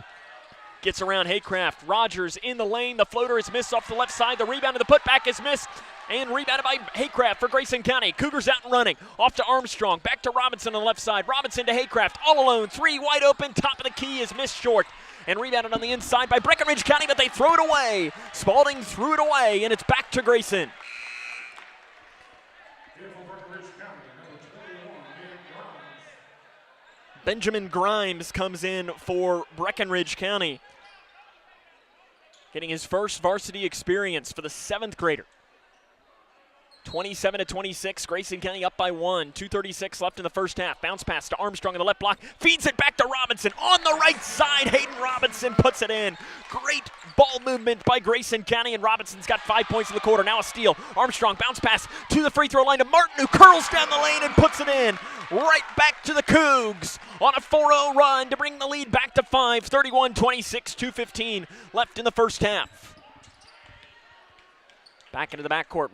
Gets around Haycraft. Rogers in the lane. The floater is missed off the left side. The rebound and the putback is missed. And rebounded by Haycraft for Grayson County. Cougars out and running. Off to Armstrong. Back to Robinson on the left side. Robinson to Haycraft. All alone. Three wide open. Top of the key is missed short. And rebounded on the inside by Breckinridge County, but they throw it away. Spalding threw it away, and it's back to Grayson. Benjamin Grimes comes in for Breckinridge County, getting his first varsity experience for the 7th grader. 27-26, Grayson County up by 1. 2:36 left in the first half. Bounce pass to Armstrong in the left block. Feeds it back to Robinson on the right side. Hayden Robinson puts it in. Great ball movement by Grayson County, and Robinson's got 5 points in the quarter. Now a steal. Armstrong bounce pass to the free throw line to Martin, who curls down the lane and puts it in. Right back to the Cougs on a 4-0 run to bring the lead back to 5. 31-26, 2:15 left in the first half. Back into the backcourt,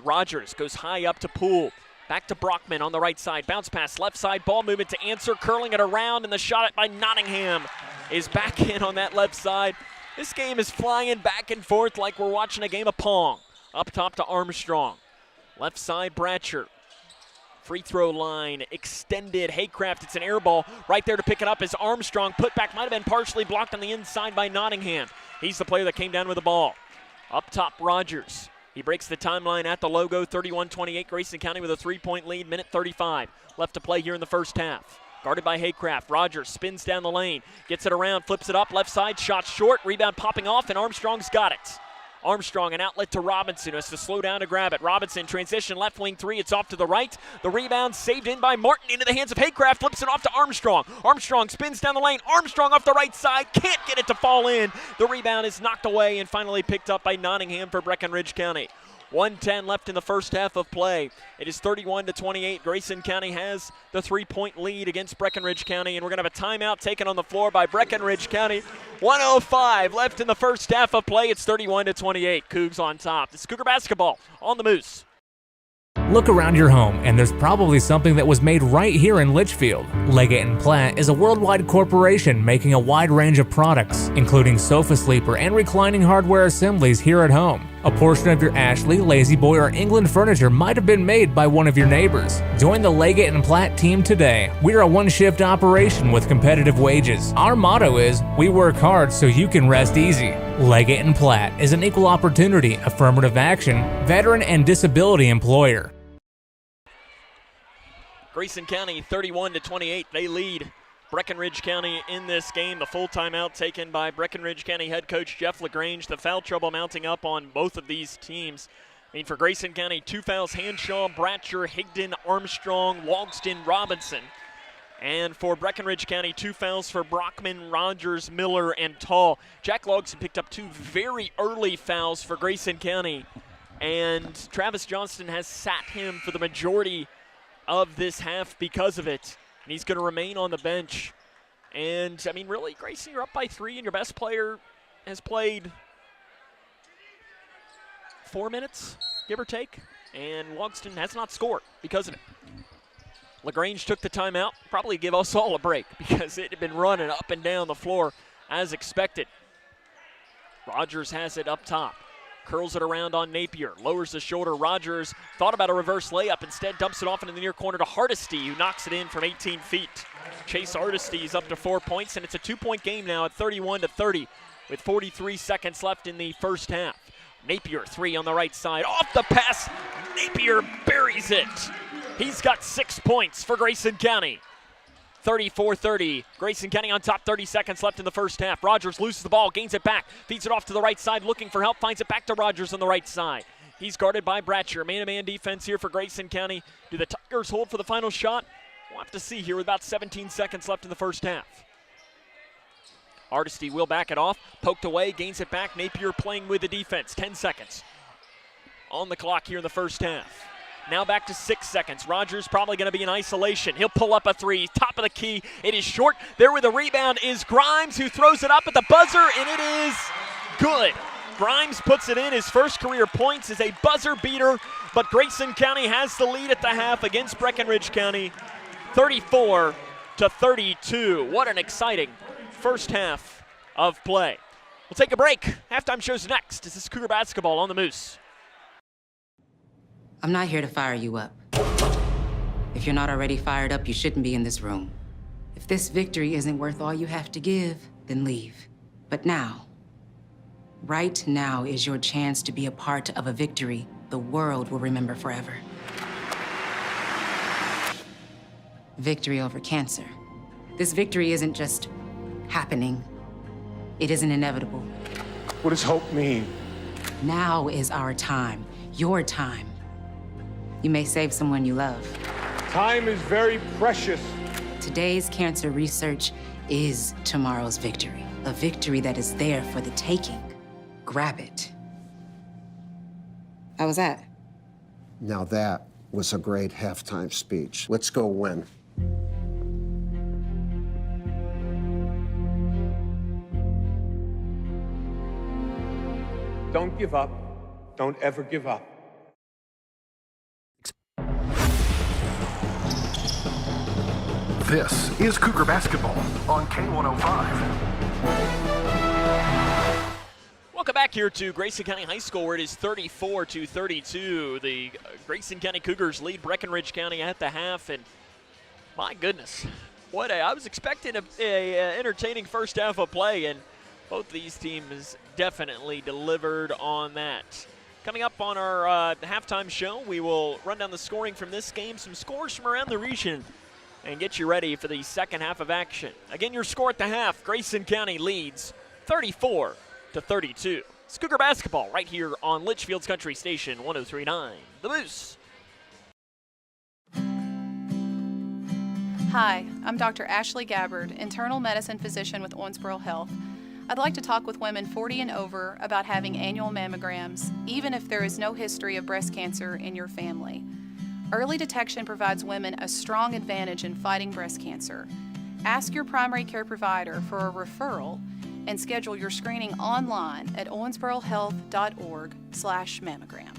Rogers goes high up to Poole. Back to Brockman on the right side. Bounce pass, left side, ball movement to answer, curling it around, and the shot by Nottingham is back in on that left side. This game is flying back and forth like we're watching a game of Pong. Up top to Armstrong. Left side, Bratcher. Free throw line extended. Haycraft, it's an air ball. Right there to pick it up is Armstrong. Putback might have been partially blocked on the inside by Nottingham. He's the player that came down with the ball. Up top, Rogers. He breaks the timeline at the logo, 31-28. Grayson County with a 3-point lead, minute 35 left to play here in the first half. Guarded by Haycraft. Rogers spins down the lane, gets it around, flips it up, left side, shot short, rebound popping off, and Armstrong's got it. Armstrong, an outlet to Robinson, who has to slow down to grab it. Robinson, transition, left wing three, it's off to the right. The rebound saved in by Martin into the hands of Haycraft, flips it off to Armstrong. Armstrong spins down the lane, Armstrong off the right side, can't get it to fall in. The rebound is knocked away and finally picked up by Nottingham for Breckinridge County. 1:10 left in the first half of play. It is 31-28. Grayson County has the 3-point lead against Breckinridge County, and we're going to have a timeout taken on the floor by Breckinridge County. 1:05 left in the first half of play. It's 31-28. Cougs on top. This is Cougar basketball on the Moose. Look around your home, and there's probably something that was made right here in Litchfield. Leggett & Platt is a worldwide corporation making a wide range of products, including sofa sleeper and reclining hardware assemblies here at home. A portion of your Ashley, Lazy Boy, or England furniture might have been made by one of your neighbors. Join the Leggett & Platt team today. We're a one-shift operation with competitive wages. Our motto is, we work hard so you can rest easy. Leggett & Platt is an equal opportunity, affirmative action, veteran and disability employer. Grayson County 31-28. They lead Breckinridge County in this game. The full timeout taken by Breckinridge County head coach Jeff LaGrange. The foul trouble mounting up on both of these teams. I mean, for Grayson County, 2 fouls, Hanshaw, Bratcher, Higdon, Armstrong, Logston, Robinson. And for Breckinridge County, 2 fouls for Brockman, Rogers, Miller, and Tall. Jack Logston picked up 2 very early fouls for Grayson County. And Travis Johnston has sat him for the majority of this half because of it. And he's going to remain on the bench. And, I mean, really, Grayson, you're up by 3, and your best player has played 4 minutes, give or take. And Logston has not scored because of it. LaGrange took the timeout, probably give us all a break because it had been running up and down the floor as expected. Rogers has it up top. Curls it around on Napier, lowers the shoulder. Rogers thought about a reverse layup, instead dumps it off into the near corner to Hardesty, who knocks it in from 18 feet. Chase Hardesty's up to 4 points, and it's a 2-point game now at 31-30 with 43 seconds left in the first half. Napier, 3 on the right side, off the pass. Napier buries it. He's got 6 points for Grayson County. 34-30. Grayson County on top, 30 seconds left in the first half. Rogers loses the ball, gains it back, feeds it off to the right side, looking for help, finds it back to Rogers on the right side. He's guarded by Bratcher. Man-to-man defense here for Grayson County. Do the Tigers hold for the final shot? We'll have to see here with about 17 seconds left in the first half. Hardesty will back it off, poked away, gains it back. Napier playing with the defense, 10 seconds on the clock here in the first half. Now back to 6 seconds. Rogers probably going to be in isolation. He'll pull up a three, top of the key. It is short. There with the rebound is Grimes, who throws it up at the buzzer, and it is good. Grimes puts it in. His first career points is a buzzer beater, but Grayson County has the lead at the half against Breckinridge County, 34-32. What an exciting first half of play. We'll take a break. Halftime show's next. This is Cougar Basketball on the Moose. I'm not here to fire you up. If you're not already fired up, you shouldn't be in this room. If this victory isn't worth all you have to give, then leave. But now, right now is your chance to be a part of a victory the world will remember forever. Victory over cancer. This victory isn't just happening. It isn't inevitable. What does hope mean? Now is our time, your time. You may save someone you love. Time is very precious. Today's cancer research is tomorrow's victory. A victory that is there for the taking. Grab it. How was that? Now that was a great halftime speech. Let's go win. Don't give up. Don't ever give up. This is Cougar Basketball on K105. Welcome back here to Grayson County High School, where it is 34-32. The Grayson County Cougars lead Breckinridge County at the half, and my goodness, I was expecting a entertaining first half of play, and both these teams definitely delivered on that. Coming up on our halftime show, we will run down the scoring from this game, some scores from around the region, and get you ready for the second half of action. Again, your score at the half, Grayson County leads 34-32. It's Cougar Basketball right here on Litchfield's Country Station 103.9, The Moose. Hi, I'm Dr. Ashley Gabbard, internal medicine physician with Owensboro Health. I'd like to talk with women 40 and over about having annual mammograms, even if there is no history of breast cancer in your family. Early detection provides women a strong advantage in fighting breast cancer. Ask your primary care provider for a referral and schedule your screening online at owensborohealth.org/mammogram.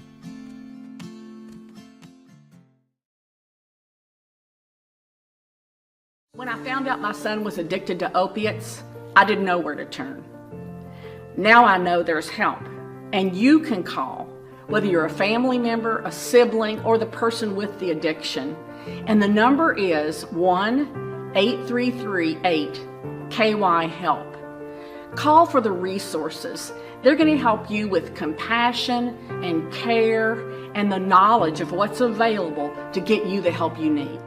When I found out my son was addicted to opiates, I didn't know where to turn. Now I know there's help, and you can call, whether you're a family member, a sibling, or the person with the addiction. And the number is 1-833-8-KY-HELP. Call for the resources. They're going to help you with compassion and care and the knowledge of what's available to get you the help you need.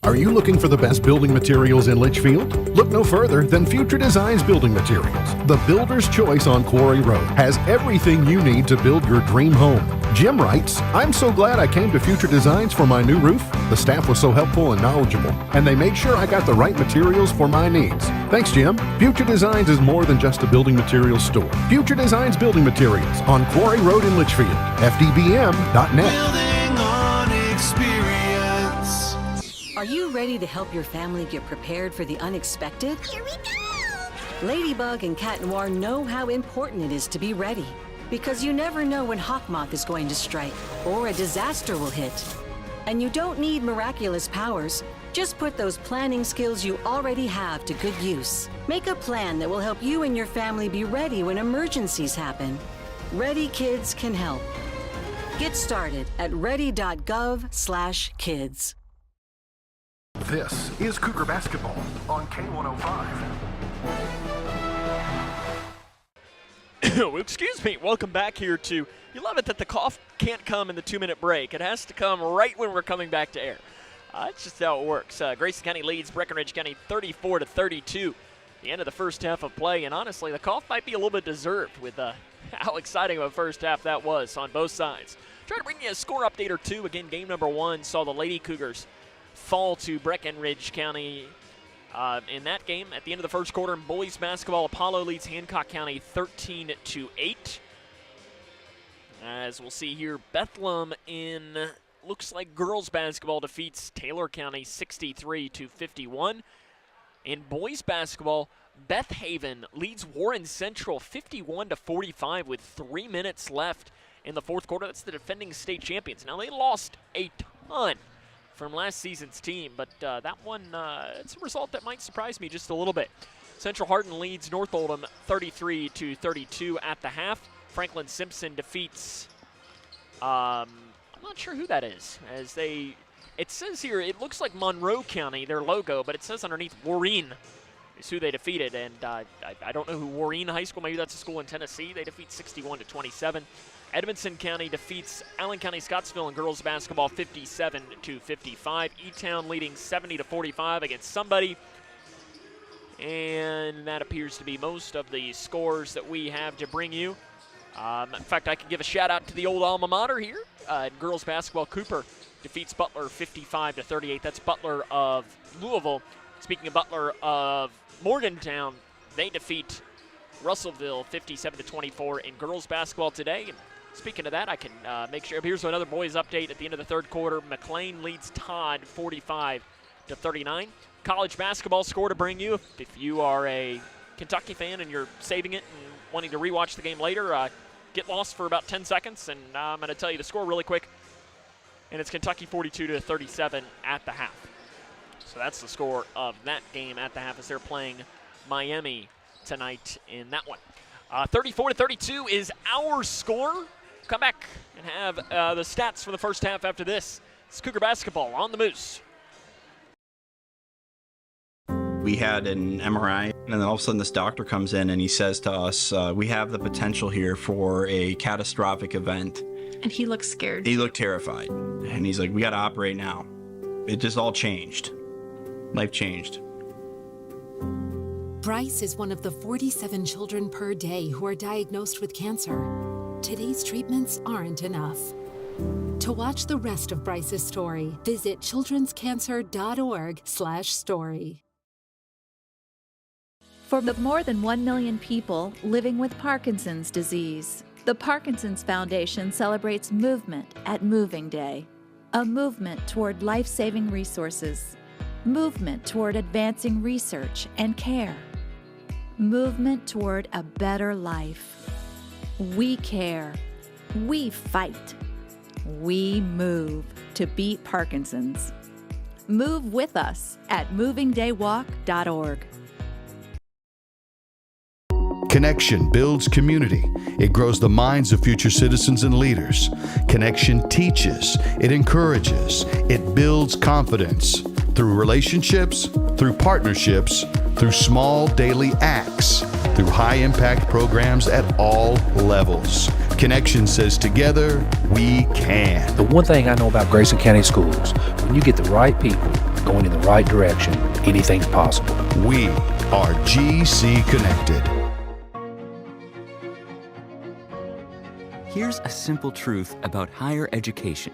Are you looking for the best building materials in Litchfield? Look no further than Future Designs Building Materials. The builder's choice on Quarry Road has everything you need to build your dream home. Jim writes, I'm so glad I came to Future Designs for my new roof. The staff was so helpful and knowledgeable, and they made sure I got the right materials for my needs. Thanks, Jim. Future Designs is more than just a building materials store. Future Designs Building Materials on Quarry Road in Litchfield. FDBM.net. Are you ready to help your family get prepared for the unexpected? Here we go! Ladybug and Cat Noir know how important it is to be ready, because you never know when hawk moth is going to strike or a disaster will hit. And you don't need miraculous powers. Just put those planning skills you already have to good use. Make a plan that will help you and your family be ready when emergencies happen. Ready Kids can help. Get started at ready.gov/kids. This is Cougar Basketball on K105. Excuse me. Welcome back here to, you love it that the cough can't come in the 2-minute break. It has to come right when we're coming back to air. That's just how it works. Grayson County leads Breckinridge County 34-32. The end of the first half of play, and honestly, the cough might be a little bit deserved with how exciting of a first half that was on both sides. Trying to bring you a score update or two. Again, game number 1 saw the Lady Cougars fall to Breckinridge County in that game. At the end of the first quarter, in boys basketball, Apollo leads Hancock County 13-8. As we'll see here, Bethlehem in looks like girls basketball defeats Taylor County 63-51. In boys basketball, Beth Haven leads Warren Central 51-45 with 3 minutes left in the fourth quarter. That's the defending state champions. Now, they lost a ton from last season's team, but that one, it's a result that might surprise me just a little bit. Central Hardin leads North Oldham 33-32 at the half. Franklin Simpson defeats, I'm not sure who that is, as it says here, it looks like Monroe County, their logo, but it says underneath Warren is who they defeated, and I don't know who Warren High School, maybe that's a school in Tennessee. They defeat 61-27. Edmonson County defeats Allen County Scottsville in girls basketball 57-55. E-Town leading 70-45 against somebody. And that appears to be most of the scores that we have to bring you. In fact, I can give a shout out to the old alma mater here. In girls basketball, Cooper defeats Butler 55-38. That's Butler of Louisville. Speaking of Butler of Morgantown, they defeat Russellville 57-24 in girls basketball today. And speaking of that, I can make sure. Here's another boys update at the end of the third quarter. McLean leads Todd 45-39. College basketball score to bring you. If you are a Kentucky fan and you're saving it and wanting to rewatch the game later, get lost for about 10 seconds, and I'm going to tell you the score really quick. And it's Kentucky 42-37 at the half. So that's the score of that game at the half as they're playing Miami tonight in that one. 34-32 is our score. Come back and have the stats for the first half after this. It's Cougar basketball on the Moose. We had an MRI, and then all of a sudden this doctor comes in and he says to us, we have the potential here for a catastrophic event. And he looked scared. He looked terrified. And he's like, we got to operate now. It just all changed. Life changed. Bryce is one of the 47 children per day who are diagnosed with cancer. Today's treatments aren't enough. To watch the rest of Bryce's story, visit childrenscancer.org/story. For the more than 1 million people living with Parkinson's disease, the Parkinson's Foundation celebrates movement at Moving Day. A movement toward life-saving resources. Movement toward advancing research and care. Movement toward a better life. We care. We fight. We move to beat Parkinson's. Move with us at movingdaywalk.org. Connection builds community. It grows the minds of future citizens and leaders. Connection teaches. It encourages. It builds confidence. Through relationships, through partnerships, through small daily acts, through high-impact programs at all levels. Connection says together, we can. The one thing I know about Grayson County Schools, when you get the right people going in the right direction, anything's possible. We are GC Connected. Here's a simple truth about higher education.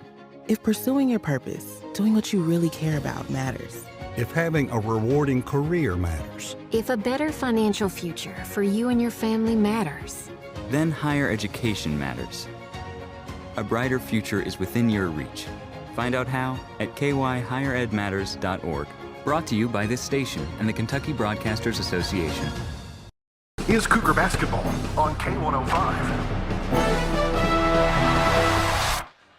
If pursuing your purpose, doing what you really care about matters. If having a rewarding career matters. If a better financial future for you and your family matters. Then higher education matters. A brighter future is within your reach. Find out how at kyhigheredmatters.org. Brought to you by this station and the Kentucky Broadcasters Association. Is Cougar basketball on K105.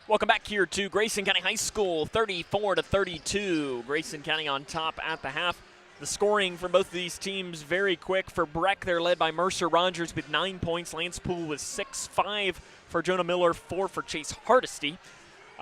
Welcome back here to Grayson County High School, 34-32. Grayson County on top at the half. The scoring for both of these teams very quick. For Breck, they're led by Mercer Rogers with 9 points. Lance Poole with 6, 5 for Jonah Miller, 4 for Chase Hardesty.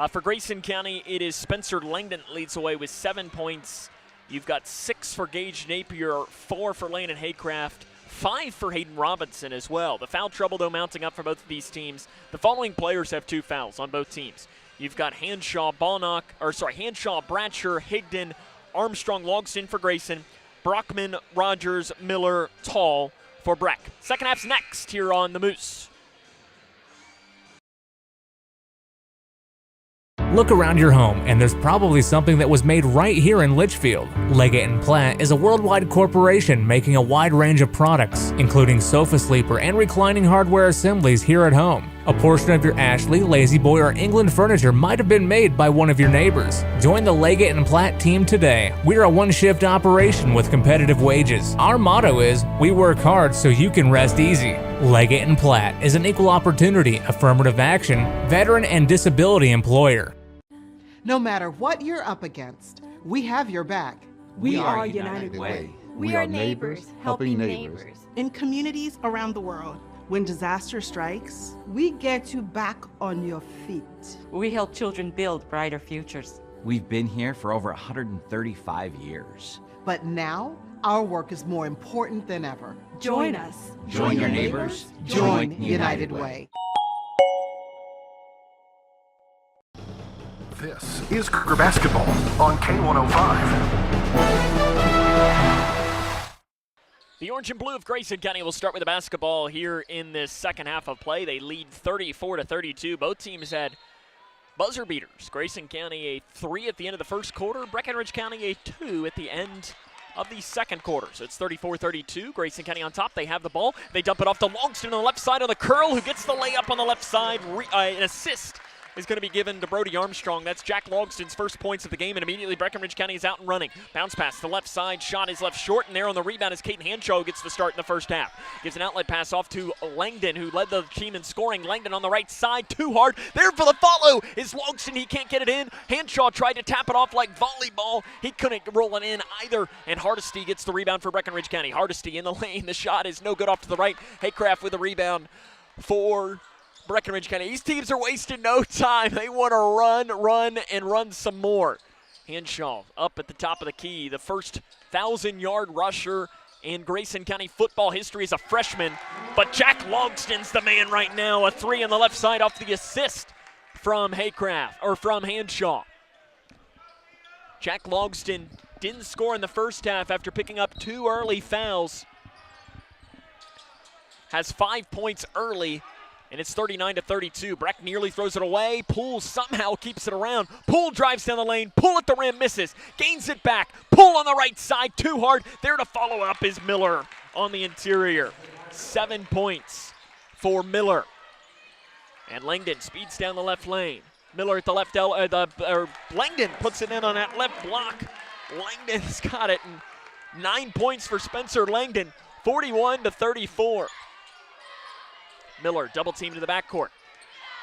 For Grayson County, it is Spencer Langdon leads away with 7 points. You've got 6 for Gage Napier, 4 for Landon Haycraft, 5 for Hayden Robinson as well. The foul trouble, though, mounting up for both of these teams. The following players have 2 fouls on both teams. You've got Hanshaw, Bratcher, Higdon, Armstrong, Logston for Grayson, Brockman, Rogers, Miller, Tall for Breck. Second half's next here on the Moose. Look around your home, and there's probably something that was made right here in Litchfield. Leggett & Platt is a worldwide corporation making a wide range of products, including sofa sleeper and reclining hardware assemblies here at home. A portion of your Ashley, Lazy Boy, or England furniture might have been made by one of your neighbors. Join the Leggett & Platt team today. We're a one-shift operation with competitive wages. Our motto is, we work hard so you can rest easy. Leggett & Platt is an equal opportunity, affirmative action, veteran and disability employer. No matter what you're up against, we have your back. We are United Way. We are neighbors helping neighbors. In communities around the world, when disaster strikes, we get you back on your feet. We help children build brighter futures. We've been here for over 135 years. But now, our work is more important than ever. Join us. Join your neighbors. Join United Way. This is Cougar Basketball on K105. The orange and blue of Grayson County will start with the basketball here in this second half of play. They lead 34-32. Both teams had buzzer beaters. Grayson County a 3 at the end of the first quarter. Breckinridge County a 2 at the end of the second quarter. So it's 34-32. Grayson County on top. They have the ball. They dump it off to Longston on the left side on the curl, who gets the layup on the left side. An assist is going to be given to Brody Armstrong. That's Jack Logston's first points of the game, and immediately Breckinridge County is out and running. Bounce pass to the left side, shot is left short, and there on the rebound is Caden Hanshaw, who gets the start in the first half. Gives an outlet pass off to Langdon, who led the team in scoring. Langdon on the right side, too hard. There for the follow is Logston. He can't get it in. Hanshaw tried to tap it off like volleyball. He couldn't roll it in either, and Hardesty gets the rebound for Breckinridge County. Hardesty in the lane. The shot is no good off to the right. Haycraft with the rebound for Breckinridge County. These teams are wasting no time. They want to run some more. Hanshaw up at the top of the key. The first 1,000-yard rusher in Grayson County football history is a freshman. But Jack Logston's the man right now. A 3 on the left side off the assist from Hanshaw. Jack Logston didn't score in the first half after picking up 2 early fouls. Has 5 points early. And it's 39-32. Breck nearly throws it away. Poole somehow keeps it around. Poole drives down the lane. Poole at the rim, misses. Gains it back. Poole on the right side, too hard. There to follow up is Miller on the interior. 7 points for Miller. And Langdon speeds down the left lane. Miller at the left Langdon puts it in on that left block. Langdon's got it. And 9 points for Spencer Langdon. 41-34. Miller double teamed to the backcourt.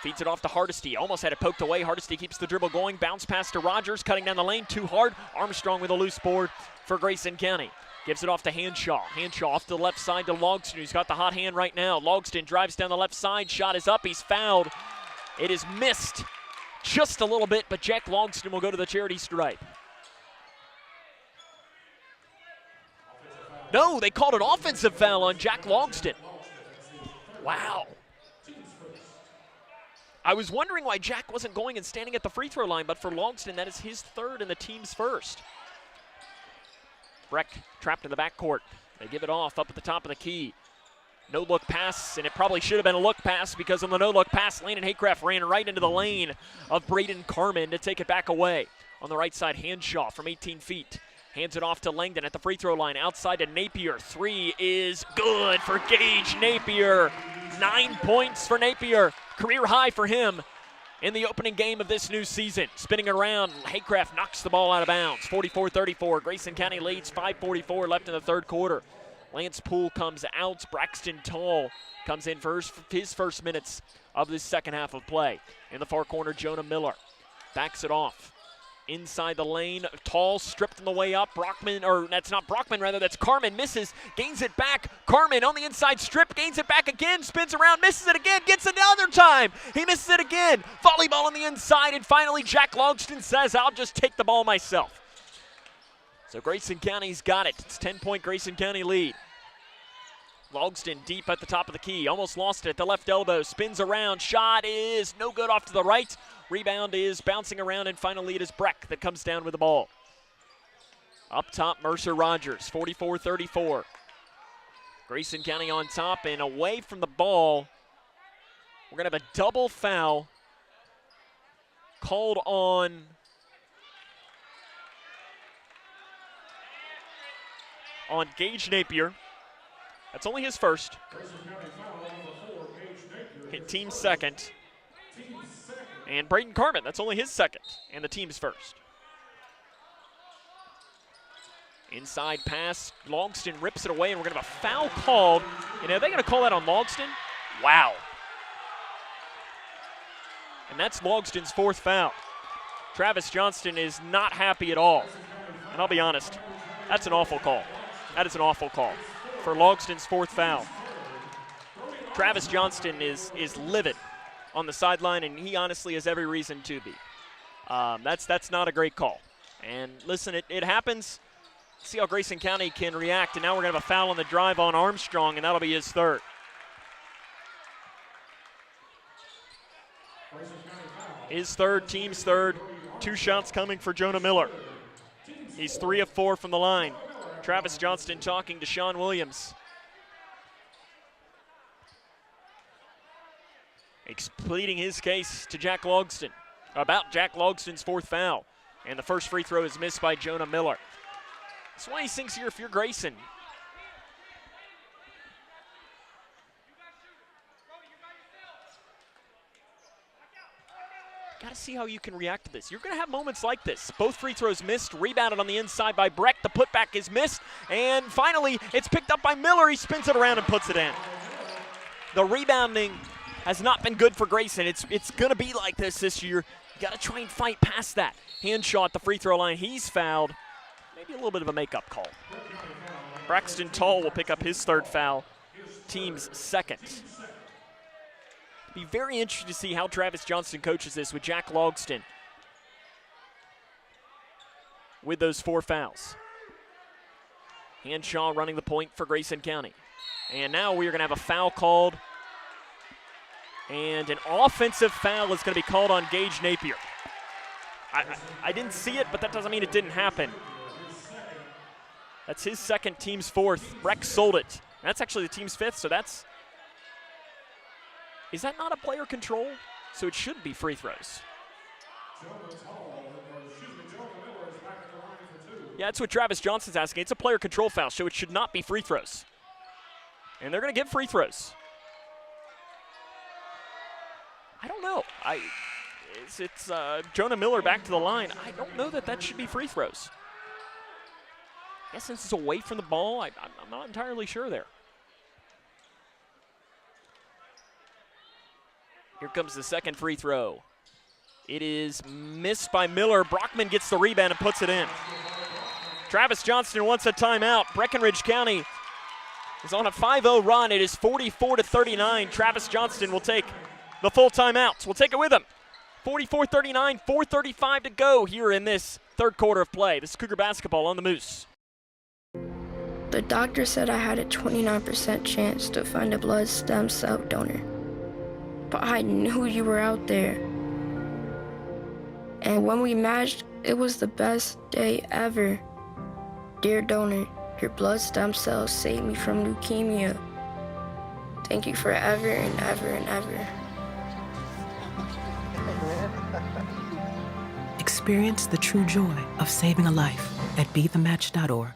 Feeds it off to Hardesty. Almost had it poked away. Hardesty keeps the dribble going. Bounce pass to Rogers. Cutting down the lane. Too hard. Armstrong with a loose board for Grayson County. Gives it off to Hanshaw. Hanshaw off to the left side to Logston, who's got the hot hand right now. Logston drives down the left side. Shot is up. He's fouled. It is missed just a little bit, but Jack Logston will go to the charity stripe. No, they called an offensive foul on Jack Logston. Wow. I was wondering why Jack wasn't going and standing at the free throw line, but for Logston, that is his third and the team's first. Breck trapped in the backcourt. They give it off up at the top of the key. No-look pass, and it probably should have been a look pass because on the no-look pass, Landon Haycraft ran right into the lane of Braden Carmen to take it back away. On the right side, Hanshaw from 18 feet. Hands it off to Langdon at the free throw line. Outside to Napier. 3 is good for Gage Napier. 9 points for Napier. Career high for him in the opening game of this new season. Spinning around, Haycraft knocks the ball out of bounds. 44-34. Grayson County leads. 5:44 left in the third quarter. Lance Poole comes out. Braxton Tall comes in for his first minutes of this second half of play. In the far corner, Jonah Miller backs it off. Inside the lane, Tall stripped on the way up. That's Carmen, misses, gains it back. Carmen on the inside strip, gains it back again, spins around, misses it again, gets it another time. He misses it again. Volleyball on the inside, and finally Jack Logston says, I'll just take the ball myself. So Grayson County's got it. It's a 10-point Grayson County lead. Logston deep at the top of the key, almost lost it at the left elbow, spins around, shot is no good off to the right. Rebound is bouncing around, and finally it is Breck that comes down with the ball. Up top, Mercer Rogers, 44-34. Grayson County on top and away from the ball. We're going to have a double foul called on Gage Napier. That's only his first. Hit team second. And Braden Carmen, that's only his second, and the team's first. Inside pass, Logston rips it away, and we're going to have a foul called. And are they going to call that on Logston? Wow. And that's Logston's fourth foul. Travis Johnston is not happy at all. And I'll be honest, that's an awful call. That is an awful call for Logston's fourth foul. Travis Johnston is livid on the sideline, and he honestly has every reason to be. That's not a great call. And listen, it happens. See how Grayson County can react, and now we're going to have a foul on the drive on Armstrong, and that'll be his third. His third, team's third. 2 shots coming for Jonah Miller. He's 3 of 4 from the line. Travis Johnston talking to Sean Williams. Pleading his case to Jack Logston about Jack Logston's fourth foul. And the first free throw is missed by Jonah Miller. That's why he sings here if you're Grayson. Got to see how you can react to this. You're going to have moments like this. Both free throws missed, rebounded on the inside by Breck. The putback is missed, and finally it's picked up by Miller. He spins it around and puts it in. The rebounding has not been good for Grayson. It's going to be like this year. You got to try and fight past that. Hanshaw at the free throw line. He's fouled. Maybe a little bit of a makeup call. Braxton Tull will pick up his third foul, team's second. Be very interested to see how Travis Johnston coaches this with Jack Logston with those 4 fouls. Hanshaw running the point for Grayson County. And now we are going to have a foul called, and an offensive foul is going to be called on Gage Napier. I didn't see it, but that doesn't mean it didn't happen. That's his second, team's fourth. Breck sold it. That's actually the team's fifth, so that's... Is that not a player control? So it should be free throws. Yeah, that's what Travis Johnston's asking. It's a player control foul, so it should not be free throws. And they're going to give free throws. I don't know. It's Jonah Miller back to the line. I don't know that should be free throws. I guess since it's away from the ball, I'm not entirely sure there. Here comes the second free throw. It is missed by Miller. Brockman gets the rebound and puts it in. Travis Johnston wants a timeout. Breckinridge County is on a 5-0 run. It is 44-39. Travis Johnston will take the full timeout. We'll take it with him. 44-39, 4:35 to go here in this third quarter of play. This is Cougar basketball on the Moose. The doctor said I had a 29% chance to find a blood stem cell donor. But I knew you were out there. And when we matched, it was the best day ever. Dear donor, your blood stem cells saved me from leukemia. Thank you forever and ever and ever. Experience the true joy of saving a life at BeTheMatch.org.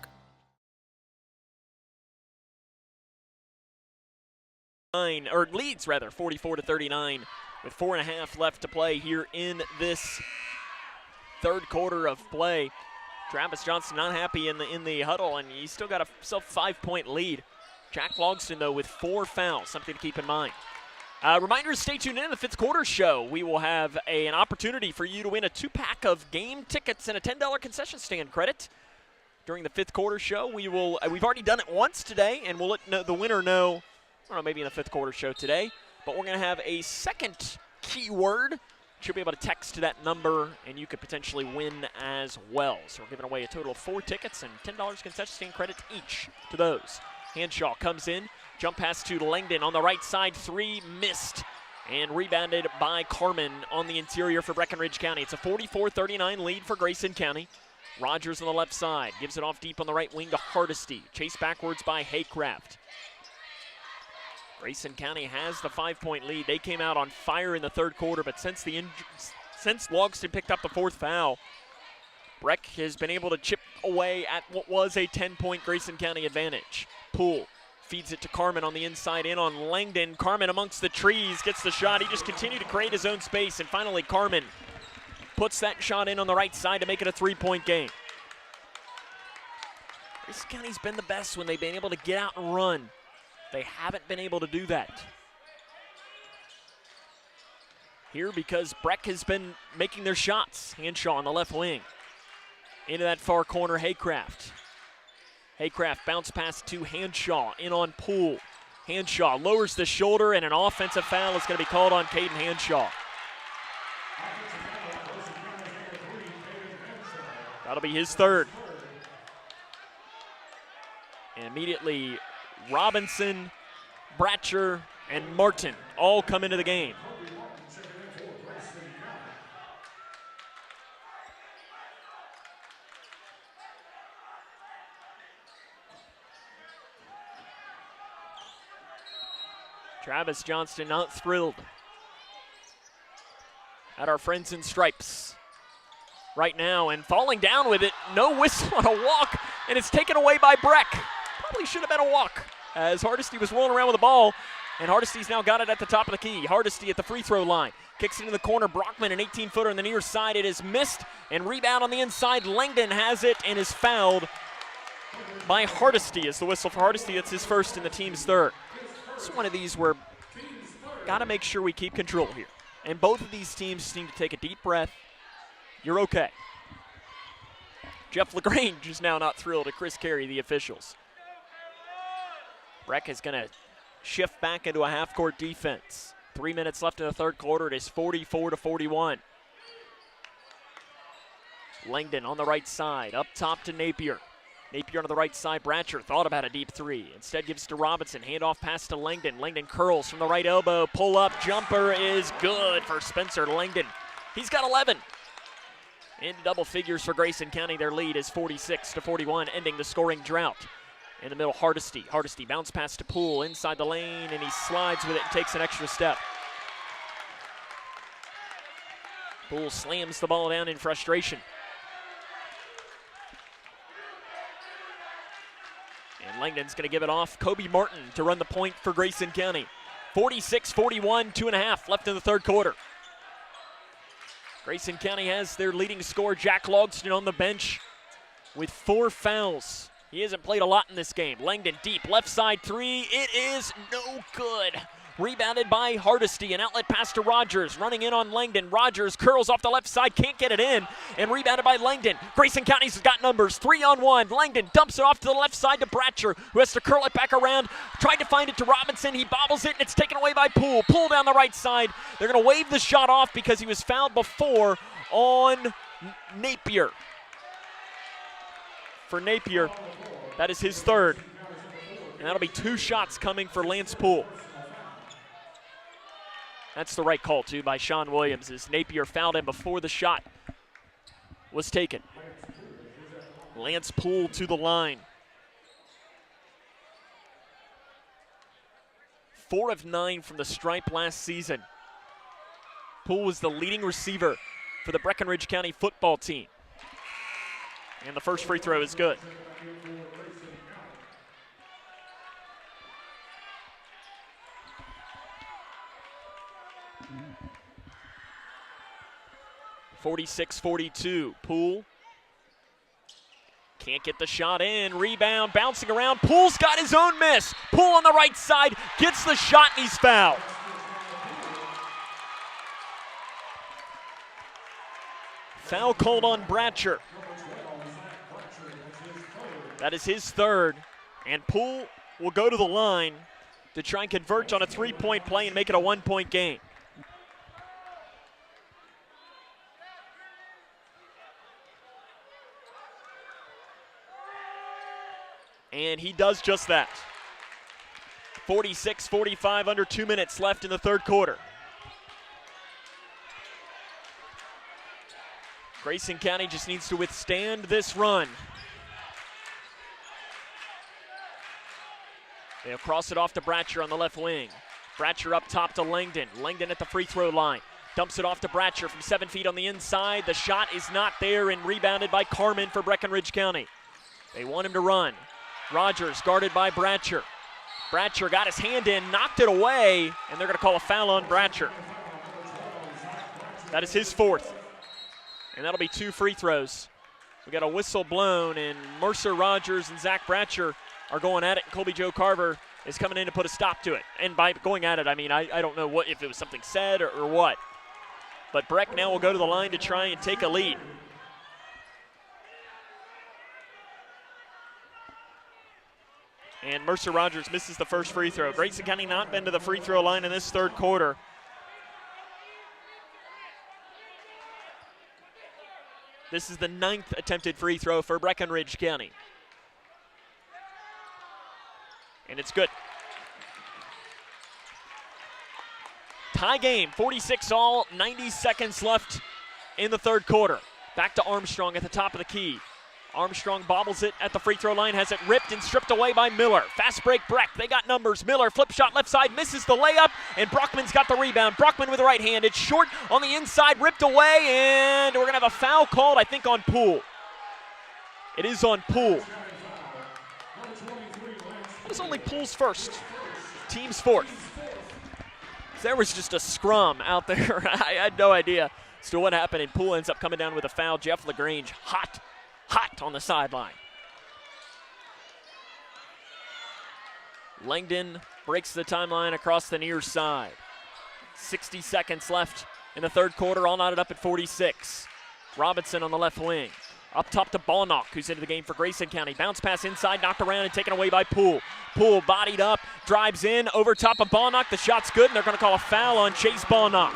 Leads 44-39 with 4.5 left to play here in this third quarter of play. Travis Johnston not happy in the huddle, and he's still got himself a 5-point lead. Jack Logston, though, with 4 fouls, something to keep in mind. Reminder, stay tuned in the fifth quarter show. We will have an opportunity for you to win a 2-pack of game tickets and a $10 concession stand credit. During the fifth quarter show, we've already done it once today, and we'll let the winner know, I don't know, maybe in the fifth quarter show today. But we're going to have a second keyword. You'll be able to text to that number, and you could potentially win as well. So we're giving away a total of 4 tickets and $10 concession stand credit each to those. Hanshaw comes in, jump pass to Langdon on the right side, 3 missed. And rebounded by Carmen on the interior for Breckinridge County. It's a 44-39 lead for Grayson County. Rogers on the left side, gives it off deep on the right wing to Hardesty. Chased backwards by Haycraft. Grayson County has the 5-point lead. They came out on fire in the third quarter, but since Logston picked up the fourth foul, Breck has been able to chip away at what was a 10-point Grayson County advantage. Poole feeds it to Carmen on the inside in on Langdon. Carmen amongst the trees gets the shot. He just continued to create his own space, and finally Carmen puts that shot in on the right side to make it a 3-point game. Grayson County's been the best when they've been able to get out and run. They haven't been able to do that here because Breck has been making their shots. Hanshaw on the left wing. Into that far corner, Haycraft. Haycraft bounce pass to Hanshaw, in on Poole. Hanshaw lowers the shoulder, and an offensive foul is going to be called on Caden Hanshaw. That'll be his third. And immediately, Robinson, Bratcher, and Martin all come into the game. Travis Johnston not thrilled at our friends in stripes right now, and falling down with it. No whistle on a walk, and it's taken away by Breck. Probably should have been a walk as Hardesty was rolling around with the ball, and Hardesty's now got it at the top of the key. Hardesty at the free throw line. Kicks it into the corner. Brockman, an 18-footer on the near side. It is missed, and rebound on the inside. Langdon has it and is fouled by Hardesty. As the whistle for Hardesty, that's his first and the team's third. It's one of these where got to make sure we keep control here. And both of these teams need to take a deep breath. You're okay. Jeff LaGrange is now not thrilled at Chris Carey, the officials. Breck is going to shift back into a half-court defense. 3 minutes left in the third quarter. It is 44-41. Langdon on the right side, up top to Napier. Napier on the right side. Bratcher thought about a deep three. Instead gives it to Robinson. Handoff pass to Langdon. Langdon curls from the right elbow. Pull up jumper is good for Spencer Langdon. He's got 11. Into double figures for Grayson County. Their lead is 46-41, ending the scoring drought. In the middle, Hardesty. Hardesty bounce pass to Poole inside the lane, and he slides with it and takes an extra step. Poole slams the ball down in frustration. And Langdon's going to give it off. Kobe Martin to run the point for Grayson County. 46-41, 2.5 left in the third quarter. Grayson County has their leading scorer, Jack Logston, on the bench with 4 fouls. He hasn't played a lot in this game. Langdon deep, left side three. It is no good. Rebounded by Hardesty. An outlet pass to Rogers. Running in on Langdon. Rogers curls off the left side. Can't get it in. And rebounded by Langdon. Grayson County's got numbers. 3-on-1. Langdon dumps it off to the left side to Bratcher, who has to curl it back around. Tried to find it to Robinson. He bobbles it, and it's taken away by Poole. Poole down the right side. They're going to wave the shot off because he was fouled before on Napier. For Napier, that is his third. And that'll be 2 shots coming for Lance Poole. That's the right call, too, by Sean Williams, as Napier fouled him before the shot was taken. Lance Poole to the line. 4 of 9 from the stripe last season. Poole was the leading receiver for the Breckinridge County football team. And the first free throw is good. (46-42). Poole can't get the shot in. Rebound, bouncing around. Poole's got his own miss. Poole on the right side gets the shot, and he's fouled. Foul called on Bratcher. That is his third, and Poole will go to the line to try and convert on a 3-point play and make it a 1-point game. And he does just that. 46-45, under 2 minutes left in the third quarter. Grayson County just needs to withstand this run. They'll cross it off to Bratcher on the left wing. Bratcher up top to Langdon. Langdon at the free throw line. Dumps it off to Bratcher from 7 feet on the inside. The shot is not there and rebounded by Carmen for Breckinridge County. They want him to run. Rogers guarded by Bratcher. Bratcher got his hand in, knocked it away, and they're going to call a foul on Bratcher. That is his fourth. And that'll be 2 free throws. We got a whistle blown, and Mercer Rogers and Zach Bratcher are going at it, and Colby Joe Carver is coming in to put a stop to it. And by going at it, I mean, I don't know if it was something said or what. But Breck now will go to the line to try and take a lead. And Mercer Rogers misses the first free throw. Grayson County not been to the free throw line in this third quarter. This is the 9th attempted free throw for Breckinridge County. And it's good. Tie game, 46 all, 90 seconds left in the third quarter. Back to Armstrong at the top of the key. Armstrong bobbles it at the free throw line, has it ripped and stripped away by Miller. Fast break, Breck, they got numbers. Miller, flip shot left side, misses the layup, and Brockman's got the rebound. Brockman with the right hand, it's short on the inside, ripped away, and we're gonna have a foul called, I think, on Poole. It is on Poole. It was only Poole's first, team's fourth. There was just a scrum out there. I had no idea as to what happened, and Poole ends up coming down with a foul. Jeff LaGrange, hot on the sideline. Langdon breaks the timeline across the near side. 60 seconds left in the third quarter, all knotted up at 46. Robinson on the left wing. Up top to Ballnock, who's into the game for Grayson County. Bounce pass inside, knocked around and taken away by Poole. Poole bodied up, drives in, over top of Ballnock. The shot's good, and they're going to call a foul on Chase Ballnock.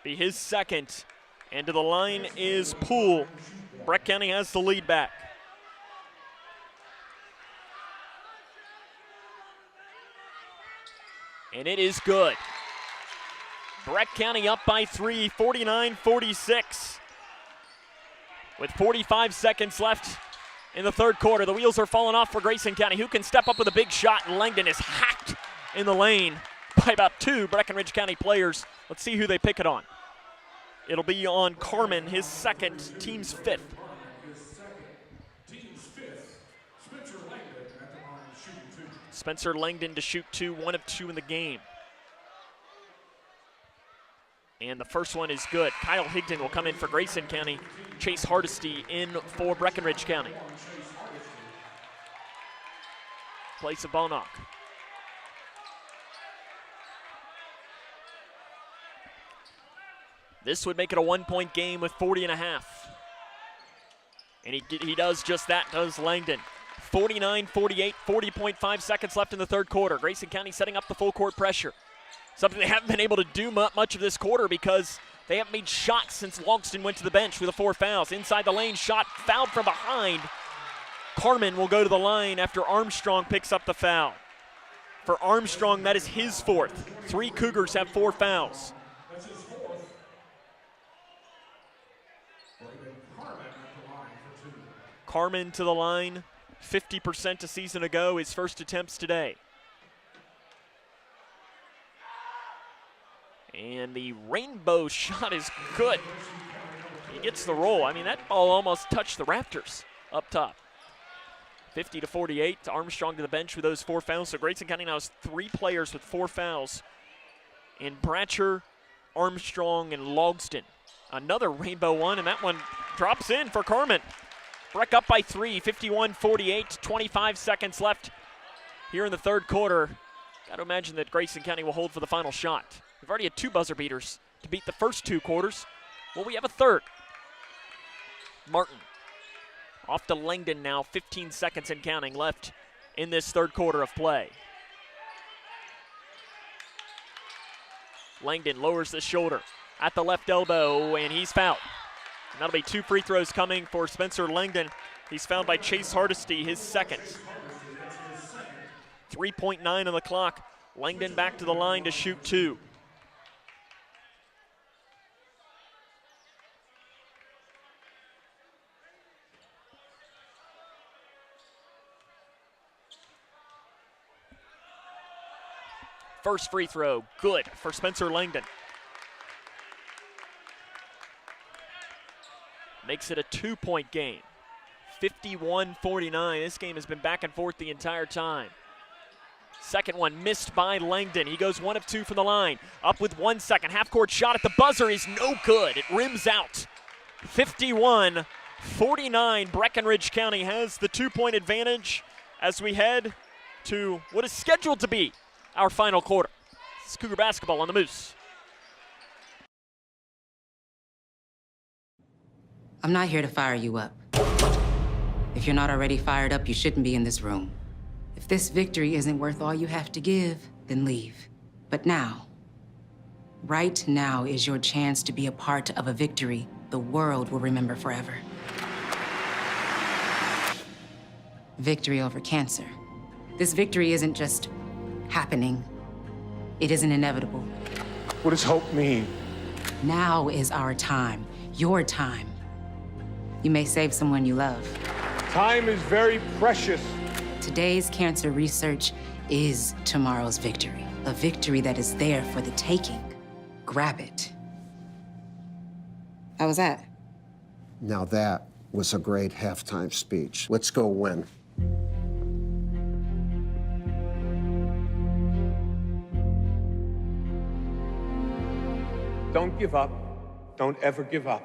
Be his second, and to the line is Poole. Breck County has the lead back. And it is good. Breck County up by 3, 49-46. With 45 seconds left in the third quarter, the wheels are falling off for Grayson County, who can step up with a big shot, and Langdon is hacked in the lane by about 2 Breckinridge County players. Let's see who they pick it on. It'll be on Carmen, his second, team's 5th. Spencer Langdon to shoot 2, 1 of 2 in the game. And the first one is good. Kyle Higdon will come in for Grayson County. Chase Hardesty in for Breckinridge County. Place of Ballnock. This would make it a 1-point game with 40.5. And he does just that, does Langdon. 49-48, 40.5 seconds left in the third quarter. Grayson County setting up the full court pressure. Something they haven't been able to do much of this quarter because they haven't made shots since Logston went to the bench with the 4 fouls. Inside the lane, shot fouled from behind. Carmen will go to the line after Armstrong picks up the foul. For Armstrong, that is his 4th. 3 Cougars have 4 fouls. Carmen to the line. 50% a season ago, his first attempts today. And the rainbow shot is good. He gets the roll. I mean, that ball almost touched the Raptors up top. 50-48, Armstrong to the bench with those 4 fouls. So Grayson County now has 3 players with 4 fouls in Bratcher, Armstrong, and Logston. Another rainbow one, and that one drops in for Carmen. Breck up by 3, 51-48, 25 seconds left here in the third quarter. Got to imagine that Grayson County will hold for the final shot. We've already had 2 buzzer beaters to beat the first 2 quarters. Well, we have a third. Martin off to Langdon now, 15 seconds and counting left in this third quarter of play. Langdon lowers the shoulder at the left elbow, and he's fouled. And that'll be 2 free throws coming for Spencer Langdon. He's fouled by Chase Hardesty, his second. 3.9 on the clock. Langdon back to the line to shoot 2. First free throw, good for Spencer Langdon. Makes it a 2-point game. 51-49. This game has been back and forth the entire time. Second one missed by Langdon. He goes 1 of 2 from the line. Up with 1 second. Half-court shot at the buzzer is no good. It rims out. 51-49. Breckinridge County has the 2-point advantage as we head to what is scheduled to be our final quarter. It's Cougar basketball on the Moose. I'm not here to fire you up. If you're not already fired up, you shouldn't be in this room. If this victory isn't worth all you have to give, then leave. But now, right now is your chance to be a part of a victory the world will remember forever. Victory over cancer. This victory isn't just happening. It isn't inevitable. What does hope mean? Now is our time, your time. You may save someone you love. Time is very precious. Today's cancer research is tomorrow's victory. A victory that is there for the taking. Grab it. How was that? Now that was a great halftime speech. Let's go win. Don't give up. Don't ever give up.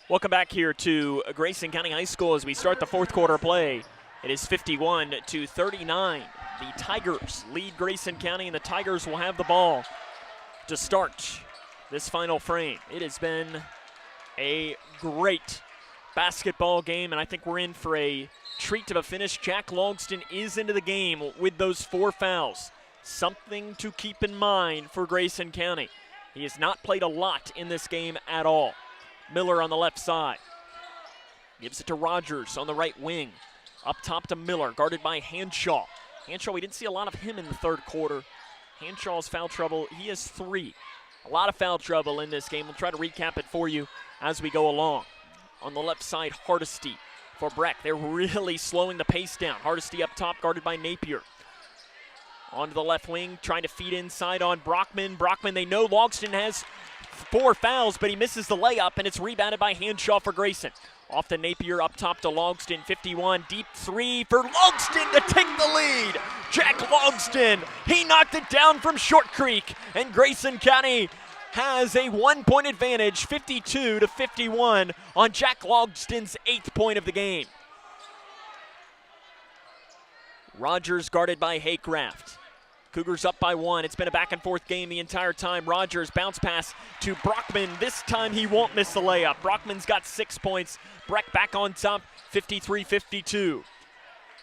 Welcome back here to Grayson County High School as we start the fourth quarter play. It is 51-39. The Tigers lead Grayson County, and the Tigers will have the ball to start this final frame. It has been a great basketball game, and I think we're in for a treat of a finish. Jack Logston is into the game with those 4 fouls. Something to keep in mind for Grayson County. He has not played a lot in this game at all. Miller on the left side. Gives it to Rogers on the right wing. Up top to Miller, guarded by Hanshaw. Hanshaw, we didn't see a lot of him in the third quarter. Hanshaw's foul trouble, he has 3. A lot of foul trouble in this game. We'll try to recap it for you as we go along. On the left side, Hardesty for Breck. They're really slowing the pace down. Hardesty up top, guarded by Napier. Onto the left wing, trying to feed inside on Brockman. Brockman, they know Logston has 4 fouls, but he misses the layup, and it's rebounded by Hanshaw for Grayson. Off to Napier, up top to Logston, 51, deep 3 for Logston to take the lead. Jack Logston, he knocked it down from Short Creek, and Grayson County has a 1-point advantage, 52-51 on Jack Logston's 8th point of the game. Rogers guarded by Haycraft. Cougars up by 1. It's been a back-and-forth game the entire time. Rogers bounce pass to Brockman. This time he won't miss the layup. Brockman's got 6 points. Breck back on top, 53-52.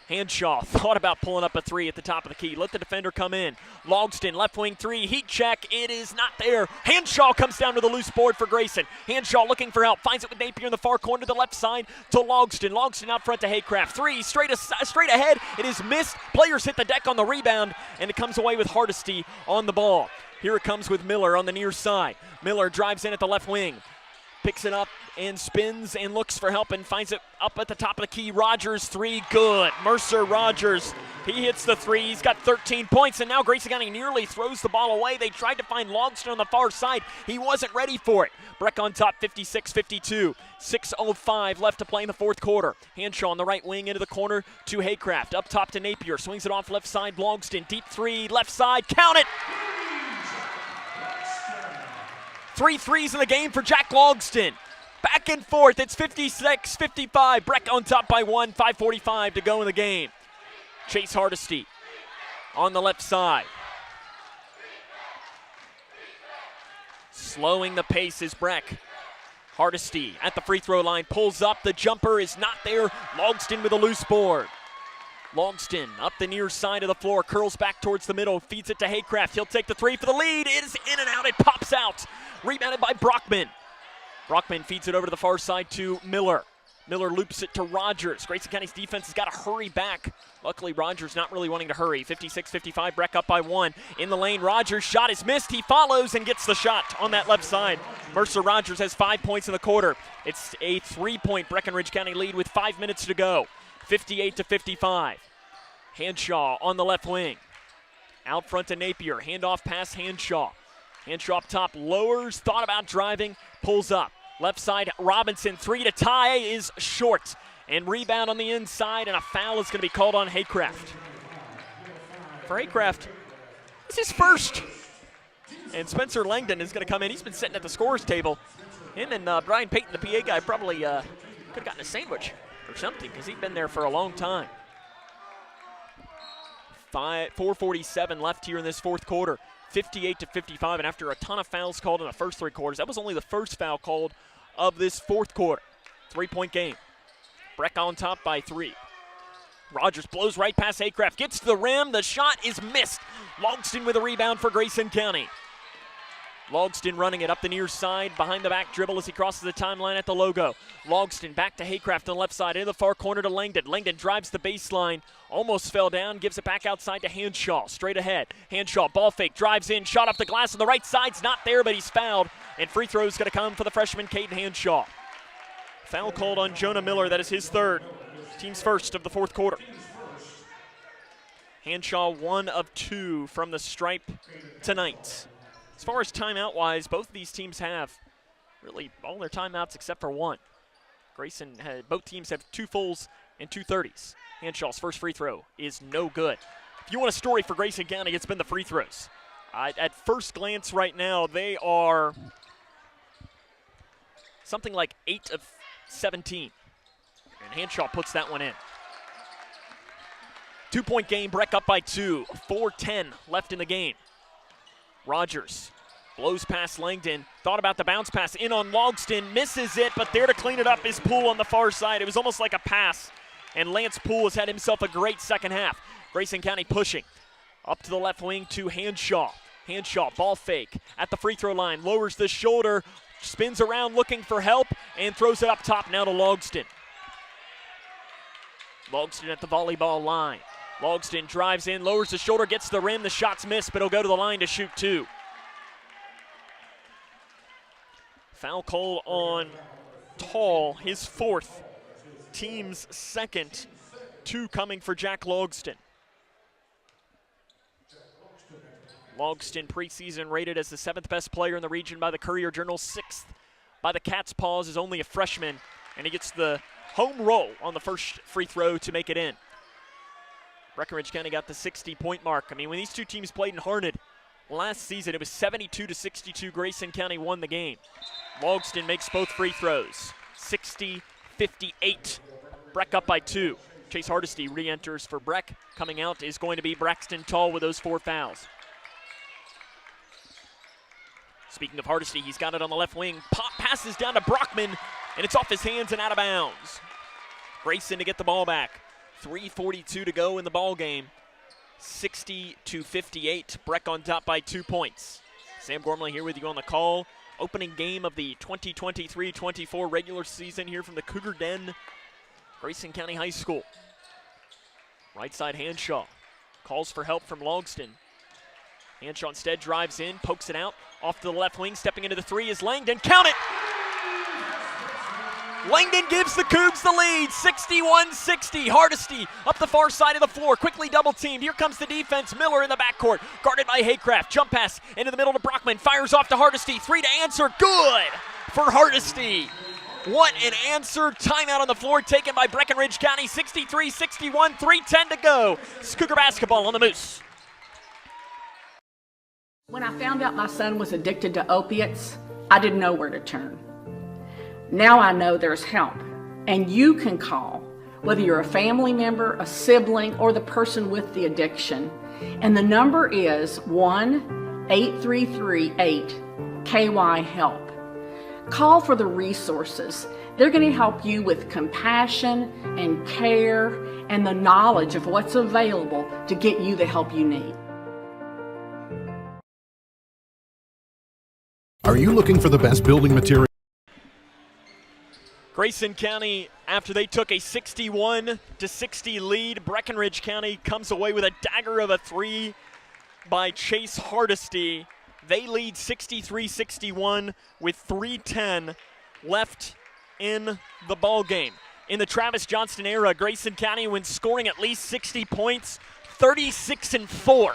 Hanshaw thought about pulling up a 3 at the top of the key. Let the defender come in. Logston, left wing 3, heat check. It is not there. Hanshaw comes down to the loose board for Grayson. Hanshaw looking for help. Finds it with Napier in the far corner to the left side to Logston. Logston out front to Haycraft. 3, straight ahead. It is missed. Players hit the deck on the rebound, and it comes away with Hardesty on the ball. Here it comes with Miller on the near side. Miller drives in at the left wing. Picks it up and spins and looks for help and finds it up at the top of the key. Rogers 3, good. Mercer Rogers, he hits the 3. He's got 13 points, and now Grayson County nearly throws the ball away. They tried to find Logston on the far side. He wasn't ready for it. Breck on top, 56-52. 6:05 left to play in the fourth quarter. Hanshaw on the right wing into the corner to Haycraft. Up top to Napier. Swings it off left side. Logston, deep 3, left side. Count it! 3 threes in the game for Jack Logston. Back and forth, it's 56-55. Breck on top by 1, 5:45 to go in the game. Chase Hardesty on the left side. Slowing the pace is Breck. Hardesty at the free throw line, pulls up, the jumper is not there. Logston with a loose board. Logston up the near side of the floor, curls back towards the middle, feeds it to Haycraft. He'll take the 3 for the lead. It is in and out, it pops out. Rebounded by Brockman. Brockman feeds it over to the far side to Miller. Miller loops it to Rogers. Grayson County's defense has got to hurry back. Luckily, Rogers not really wanting to hurry. 56-55, Breck up by 1. In the lane, Rogers' shot is missed. He follows and gets the shot on that left side. Mercer Rogers has 5 points in the quarter. It's a 3-point Breckinridge County lead with 5 minutes to go. 58-55. Hanshaw on the left wing. Out front to Napier. Handoff pass Hanshaw. Hanshaw up top, lowers, thought about driving, pulls up. Left side, Robinson, 3 to tie is short. And rebound on the inside, and a foul is going to be called on Haycraft. For Haycraft, it's his first. And Spencer Langdon is going to come in. He's been sitting at the scorer's table. Him and Brian Payton, the PA guy, probably could have gotten a sandwich or something because he'd been there for a long time. 4:47 left here in this fourth quarter. 58-55, and after a ton of fouls called in the first 3 quarters, that was only the first foul called of this fourth quarter. 3-point game. Breck on top by 3. Rogers blows right past Haycraft, gets to the rim, the shot is missed. Logston with a rebound for Grayson County. Logston running it up the near side, behind the back dribble as he crosses the timeline at the logo. Logston back to Haycraft on the left side, into the far corner to Langdon. Langdon drives the baseline, almost fell down, gives it back outside to Hanshaw, straight ahead. Hanshaw, ball fake, drives in, shot off the glass on the right side's not there, but he's fouled, and free throw's gonna come for the freshman Caden Hanshaw. Foul called on Jonah Miller, that is his third. Team's first of the fourth quarter. Hanshaw 1 of 2 from the stripe tonight. As far as timeout-wise, both of these teams have really all their timeouts except for 1. Both teams have 2 fulls and 2 30s. Hanshaw's first free throw is no good. If you want a story for Grayson County, it's been the free throws. At first glance right now, they are something like 8 of 17. And Hanshaw puts that one in. 2-point game, Breck up by 2. 4:10 left in the game. Rogers blows past Langdon, thought about the bounce pass in on Logston, misses it, but there to clean it up is Poole on the far side. It was almost like a pass, and Lance Poole has had himself a great second half. Grayson County pushing up to the left wing to Hanshaw. Hanshaw, ball fake at the free throw line, lowers the shoulder, spins around looking for help, and throws it up top now to Logston. Logston at the volleyball line. Logston drives in, lowers the shoulder, gets the rim. The shot's missed, but he'll go to the line to shoot 2. Foul call on Tall, his 4th. Team's 2nd. 2 coming for Jack Logston. Logston preseason rated as the 7th best player in the region by the Courier-Journal, 6th by the Cat's Paws, is only a freshman, and he gets the home roll on the first free throw to make it in. Breckinridge County got the 60-point mark. I mean, when these two teams played in Harnett last season, it was 72-62. Grayson County won the game. Logston makes both free throws. 60-58. Breck up by 2. Chase Hardesty re-enters for Breck. Coming out is going to be Braxton Tall with those 4 fouls. Speaking of Hardesty, he's got it on the left wing. Pop passes down to Brockman, and it's off his hands and out of bounds. Grayson to get the ball back. 3:42 to go in the ball game. 60-58. Breck on top by 2 points. Sam Gormley here with you on the call. Opening game of the 2023-24 regular season here from the Cougar Den, Grayson County High School. Right side Hanshaw. Calls for help from Logston. Hanshaw instead drives in, pokes it out. Off to the left wing, stepping into the 3 is Langdon. Count it! Langdon gives the Cougs the lead, 61-60. Hardesty up the far side of the floor, quickly double teamed. Here comes the defense. Miller in the backcourt, guarded by Haycraft. Jump pass into the middle to Brockman, fires off to Hardesty. 3 to answer, good for Hardesty. What an answer. Timeout on the floor taken by Breckinridge County, 63-61, 3:10 to go. It's Cougar basketball on the Moose. When I found out my son was addicted to opiates, I didn't know where to turn. Now I know there's help, and you can call, whether you're a family member, a sibling, or the person with the addiction. And the number is 1-8338-KY-HELP. Call for the resources. They're going to help you with compassion and care and the knowledge of what's available to get you the help you need. Are you looking for the best building material? Grayson County, after they took a 61-60 lead, Breckinridge County comes away with a dagger of a three by Chase Hardesty. They lead 63-61 with 3:10 left in the ball game. In the Travis Johnston era, Grayson County, when scoring at least 60 points, 36-4.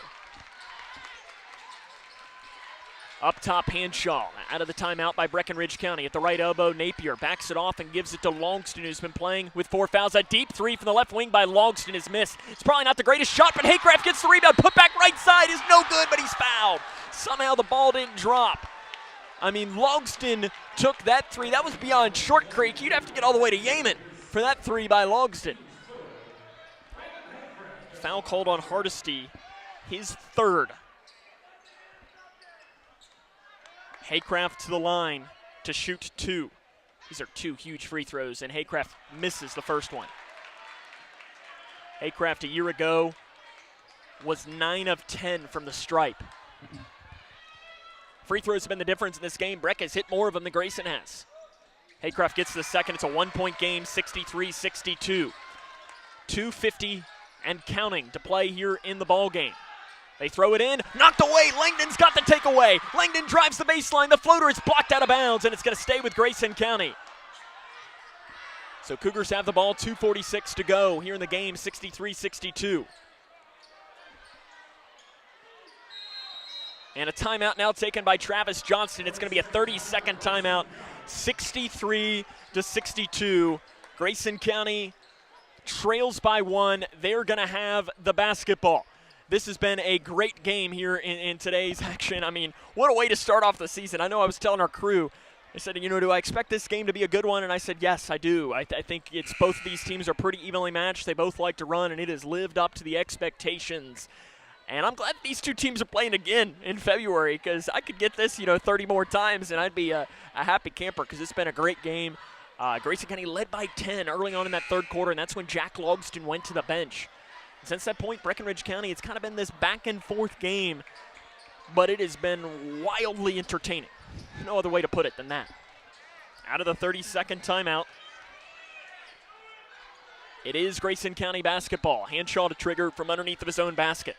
Up top, Hanshaw out of the timeout by Breckinridge County. At the right elbow, Napier backs it off and gives it to Longston, who's been playing with 4 fouls. A deep three from the left wing by Longston is missed. It's probably not the greatest shot, but Haycraft gets the rebound. Put back right side is no good, but he's fouled. Somehow the ball didn't drop. I mean, Longston took that three. That was beyond Short Creek. You'd have to get all the way to Yemen for that three by Longston. Foul called on Hardesty, his third. Haycraft to the line to shoot 2. These are 2 huge free throws, and Haycraft misses the first one. Haycraft a year ago was 9 of 10 from the stripe. Free throws have been the difference in this game. Breck has hit more of them than Grayson has. Haycraft gets the second. It's a 1-point game, 63-62. 2:50 and counting to play here in the ball game. They throw it in, knocked away. Langdon's got the takeaway. Langdon drives the baseline. The floater is blocked out of bounds, and it's going to stay with Grayson County. So Cougars have the ball, 2:46 to go here in the game, 63-62. And a timeout now taken by Travis Johnston. It's going to be a 30-second timeout, 63-62. Grayson County trails by 1. They're going to have the basketball. This has been a great game here in today's action. I mean, what a way to start off the season. I know I was telling our crew, they said, do I expect this game to be a good one? And I said, yes, I do. I think it's both of these teams are pretty evenly matched. They both like to run, and it has lived up to the expectations. And I'm glad these two teams are playing again in February, because I could get this, 30 more times, and I'd be a happy camper, because it's been a great game. Grayson County led by 10 early on in that third quarter, and that's when Jack Logston went to the bench. Since that point, Breckinridge County, it's kind of been this back-and-forth game, but it has been wildly entertaining. No other way to put it than that. Out of the 30-second timeout, it is Grayson County basketball. Hanshaw to trigger from underneath of his own basket.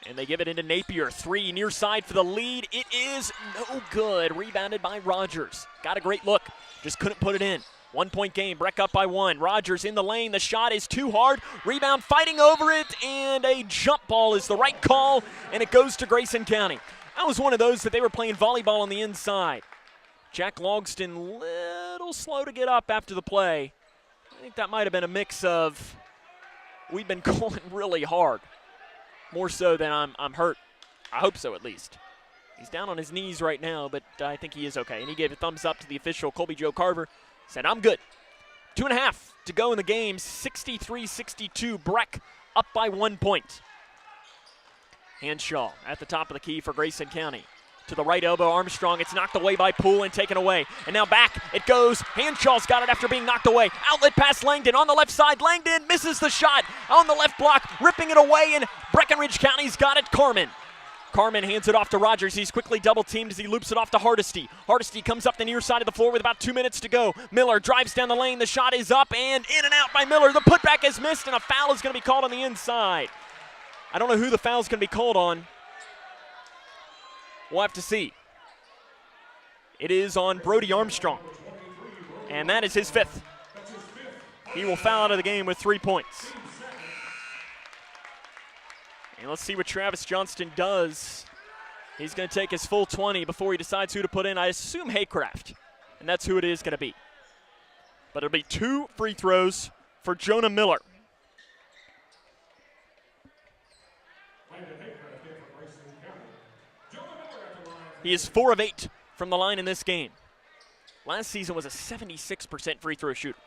And they give it into Napier. 3 near side for the lead. It is no good. Rebounded by Rogers. Got a great look. Just couldn't put it in. 1-point game. Breck up by 1. Rogers in the lane. The shot is too hard. Rebound fighting over it. And a jump ball is the right call. And it goes to Grayson County. That was one of those that they were playing volleyball on the inside. Jack Logston little slow to get up after the play. I think that might have been a mix of we've been calling really hard. More so than I'm hurt. I hope so, at least. He's down on his knees right now, but I think he is okay. And he gave a thumbs up to the official, Colby Joe Carver. Said, I'm good. 2.5 to go in the game. 63-62. Breck up by 1 point. Hanshaw at the top of the key for Grayson County. To the right elbow, Armstrong. It's knocked away by Poole and taken away. And now back it goes. Hanshaw's got it after being knocked away. Outlet pass Langdon on the left side. Langdon misses the shot on the left block, ripping it away, and Breckinridge County's got it. Carmen hands it off to Rogers. He's quickly double-teamed as he loops it off to Hardesty. Hardesty comes up the near side of the floor with about 2 minutes to go. Miller drives down the lane. The shot is up and in and out by Miller. The putback is missed, and a foul is going to be called on the inside. I don't know who the foul is going to be called on. We'll have to see. It is on Brody Armstrong, and that is his 5th. He will foul out of the game with 3 points. And let's see what Travis Johnston does. He's going to take his full 20 before he decides who to put in. I assume Haycraft, and that's who it is going to be. But it'll be 2 free throws for Jonah Miller. He is 4 of 8 from the line in this game. Last season was a 76% free throw shooter.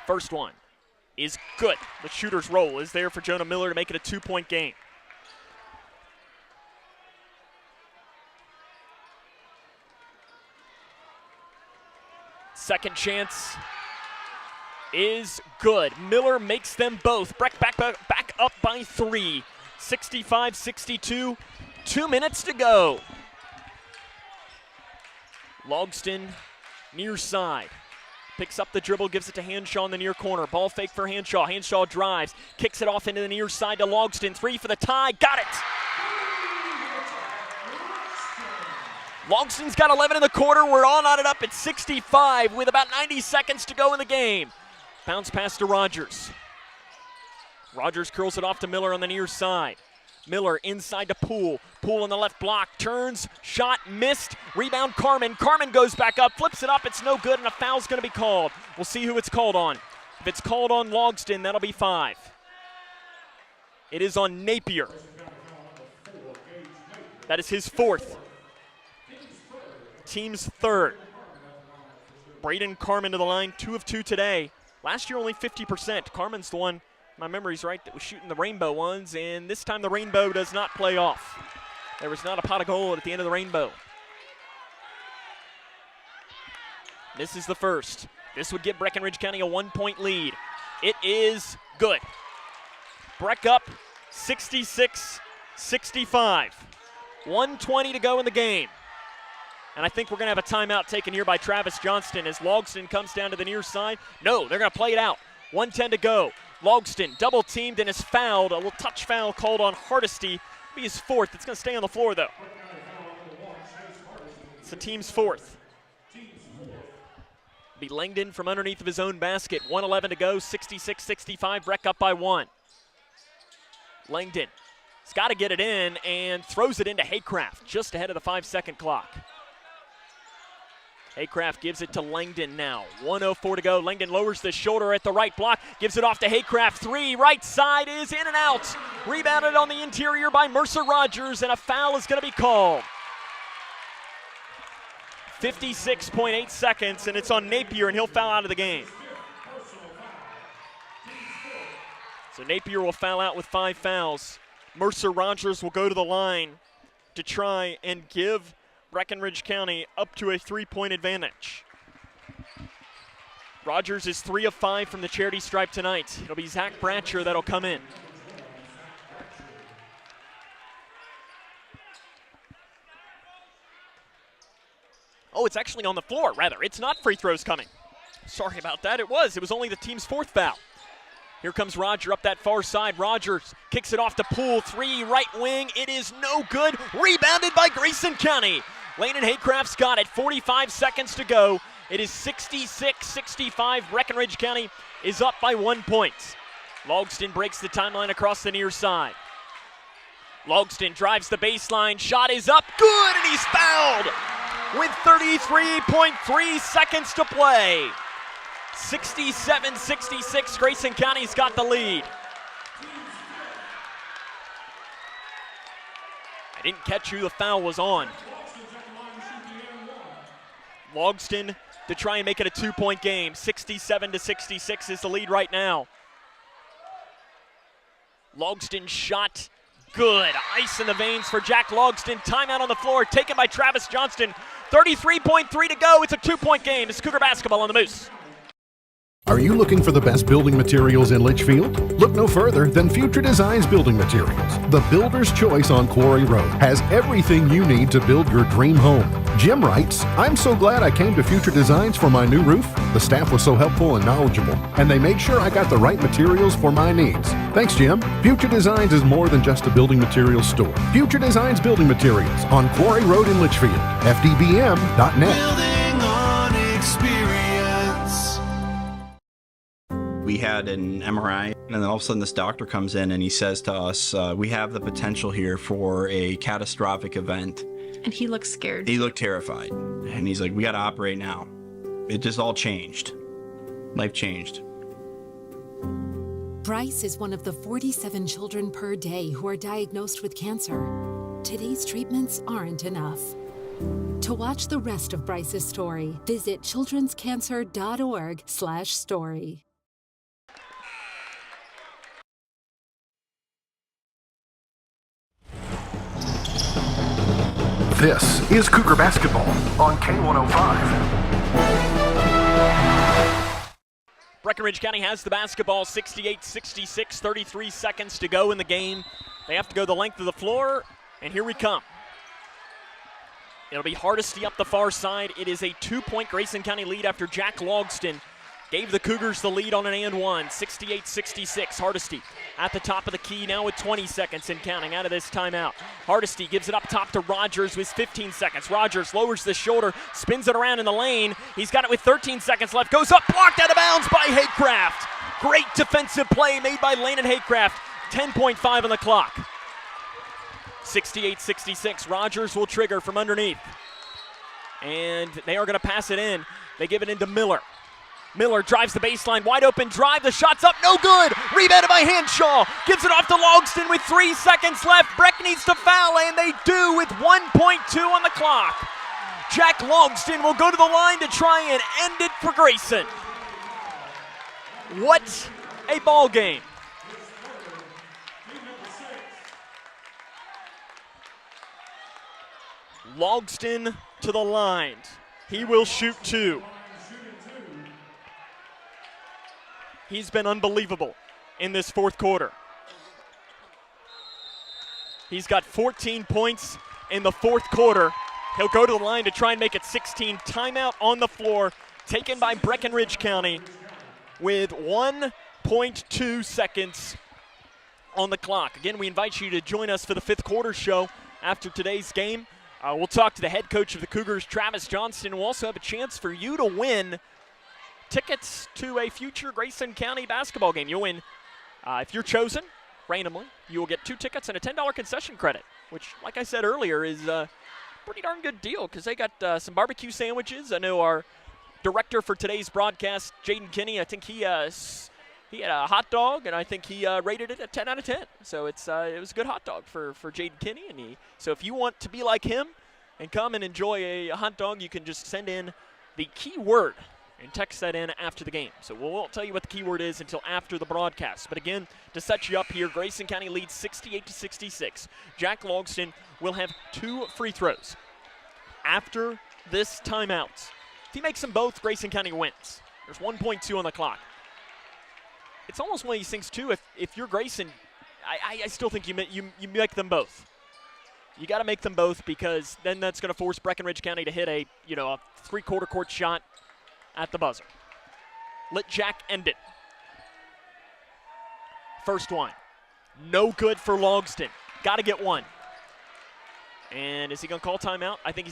First one is good. The shooter's roll is there for Jonah Miller to make it a 2-point game. Second chance is good. Miller makes them both. Breck back up by 3. 65-62. 2 minutes to go. Logston near side. Picks up the dribble, gives it to Hanshaw in the near corner. Ball fake for Hanshaw. Hanshaw drives, kicks it off into the near side to Logston. 3 for the tie, got it! Logston's got 11 in the quarter. We're all knotted up at 65 with about 90 seconds to go in the game. Bounce pass to Rogers. Rogers curls it off to Miller on the near side. Miller inside to Poole. Poole on the left block, turns, shot, missed, rebound Carmen. Carmen goes back up, flips it up, it's no good, and a foul's gonna be called. We'll see who it's called on. If it's called on Logston, that'll be 5. It is on Napier. That is his 4th. Team's 3rd. Braden Carmen to the line, 2 of 2 today. Last year only 50%. Carmen's the one, my memory's right, that was shooting the rainbow ones, and this time the rainbow does not play off. There was not a pot of gold at the end of the rainbow. This is the first. This would give Breckinridge County a 1-point lead. It is good. Breck up 66-65. 1:20 to go in the game. And I think we're going to have a timeout taken here by Travis Johnston as Logston comes down to the near side. No, they're going to play it out. 1:10 to go. Logston double teamed and is fouled. A little touch foul called on Hardesty. Be his 4th. It's going to stay on the floor though. It's the team's 4th. Be Langdon from underneath of his own basket. 1:11 to go. 66-65. Breck up by 1. Langdon has got to get it in and throws it into Haycraft just ahead of the 5-second clock. Haycraft gives it to Langdon now. 1:04 to go. Langdon lowers the shoulder at the right block, gives it off to Haycraft. 3, right side is in and out. Rebounded on the interior by Mercer Rogers, and a foul is going to be called. 56.8 seconds, and it's on Napier, and he'll foul out of the game. So Napier will foul out with 5 fouls. Mercer Rogers will go to the line to try and give Breckinridge County up to a 3-point advantage. Rogers is 3 of 5 from the charity stripe tonight. It'll be Zach Bratcher that'll come in. Oh, it's actually on the floor, rather. It's not free throws coming. Sorry about that. It was only the team's 4th foul. Here comes Roger up that far side. Rogers kicks it off to Poole. 3, right wing. It is no good. Rebounded by Grayson County. Landon Haycraft's got it. 45 seconds to go. It is 66-65. Breckinridge County is up by 1 point. Logston breaks the timeline across the near side. Logston drives the baseline. Shot is up. Good, and he's fouled with 33.3 seconds to play. 67-66. Grayson County's got the lead. I didn't catch who the foul was on. Logston to try and make it a 2-point game. 67-66 is the lead right now. Logston shot good. Ice in the veins for Jack Logston. Timeout on the floor taken by Travis Johnston. 33.3 to go. It's a 2-point game. It's Cougar basketball on the Moose. Are you looking for the best building materials in Litchfield? Look no further than Future Designs Building Materials. The builder's choice on Quarry Road has everything you need to build your dream home. Jim writes, "I'm so glad I came to Future Designs for my new roof. The staff was so helpful and knowledgeable, and they made sure I got the right materials for my needs. Thanks, Jim." Future Designs is more than just a building materials store. Future Designs Building Materials on Quarry Road in Litchfield. FDBM.net. Building on experience. We had an MRI, and then all of a sudden this doctor comes in and he says to us, we have the potential here for a catastrophic event. And he looked scared. He looked terrified. And he's like, we got to operate now. It just all changed. Life changed. Bryce is one of the 47 children per day who are diagnosed with cancer. Today's treatments aren't enough. To watch the rest of Bryce's story, visit childrenscancer.org/story. This is Cougar Basketball on K105. Breckinridge County has the basketball, 68-66, 33 seconds to go in the game. They have to go the length of the floor, And here we come. It'll be Hardesty up the far side. It is a 2-point Grayson County lead after Jack Logston gave the Cougars the lead on an and one. 68-66. Hardesty at the top of the key now with 20 seconds and counting out of this timeout. Hardesty gives it up top to Rogers with 15 seconds. Rogers lowers the shoulder, spins it around in the lane. He's got it with 13 seconds left. Goes up, blocked out of bounds by Haycraft. Great defensive play made by Landon Haycraft. 10.5 on the clock. 68-66. Rogers will trigger from underneath. And they are going to pass it in. They give it into Miller. Miller drives the baseline, wide open drive. The shot's up, no good. Rebounded by Hanshaw. Gives it off to Logston with 3 seconds left. Breck needs to foul, and they do with 1.2 on the clock. Jack Logston will go to the line to try and end it for Grayson. What a ball game. Logston to the line. He will shoot 2. He's been unbelievable in this fourth quarter. He's got 14 points in the fourth quarter. He'll go to the line to try and make it 16. Timeout on the floor, taken by Breckinridge County with 1.2 seconds on the clock. Again, we invite you to join us for the fifth quarter show after today's game. We'll talk to the head coach of the Cougars, Travis Johnston. We'll also have a chance for you to win tickets to a future Grayson County basketball game. You'll win, if you're chosen randomly, you will get 2 tickets and a $10 concession credit, which, like I said earlier, is a pretty darn good deal because they got some barbecue sandwiches. I know our director for today's broadcast, Jaden Kinney, I think he had a hot dog, and I think he rated it a 10 out of 10. So it was a good hot dog for Jaden Kinney. So if you want to be like him and come and enjoy a hot dog, you can just send in the keyword and text that in after the game. So we won't tell you what the keyword is until after the broadcast. But again, to set you up here, Grayson County leads 68-66. Jack Logston will have 2 free throws after this timeout. If he makes them both, Grayson County wins. There's 1.2 on the clock. It's almost one of these things, too, if you're Grayson, I still think you make them both. You got to make them both because then that's going to force Breckinridge County to hit a 3-quarter court shot at the buzzer. Let Jack end it. First one. No good for Logston. Got to get one. And is he going to call timeout? I think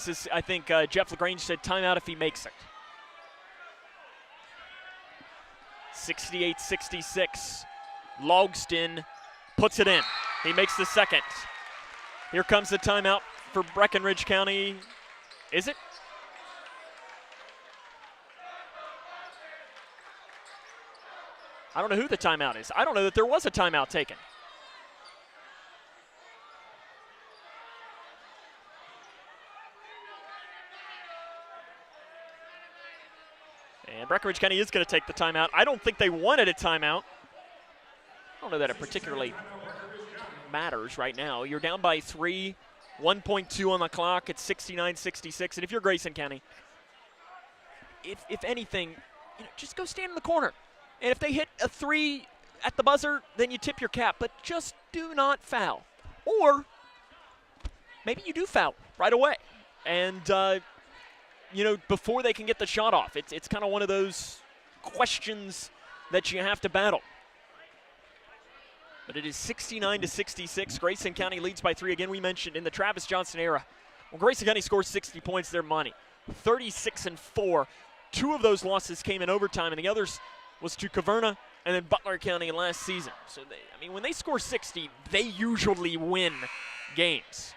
Jeff LaGrange said timeout if he makes it. 68-66. Logston puts it in. He makes the second. Here comes the timeout for Breckinridge County. Is it? I don't know who the timeout is. I don't know that there was a timeout taken. And Breckinridge County is going to take the timeout. I don't think they wanted a timeout. I don't know that it particularly matters right now. You're down by 3, 1.2 on the clock. It's 69-66. And if you're Grayson County, if anything, just go stand in the corner. And if they hit a 3 at the buzzer, then you tip your cap. But just do not foul. Or maybe you do foul right away. And, before they can get the shot off. It's kind of one of those questions that you have to battle. But it is 69-66. Grayson County leads by 3. Again, we mentioned in the Travis Johnston era, when Grayson County scores 60 points, their money. 36-4. 2 of those losses came in overtime, and the others was to Caverna and then Butler County last season. So, when they score 60, they usually win games.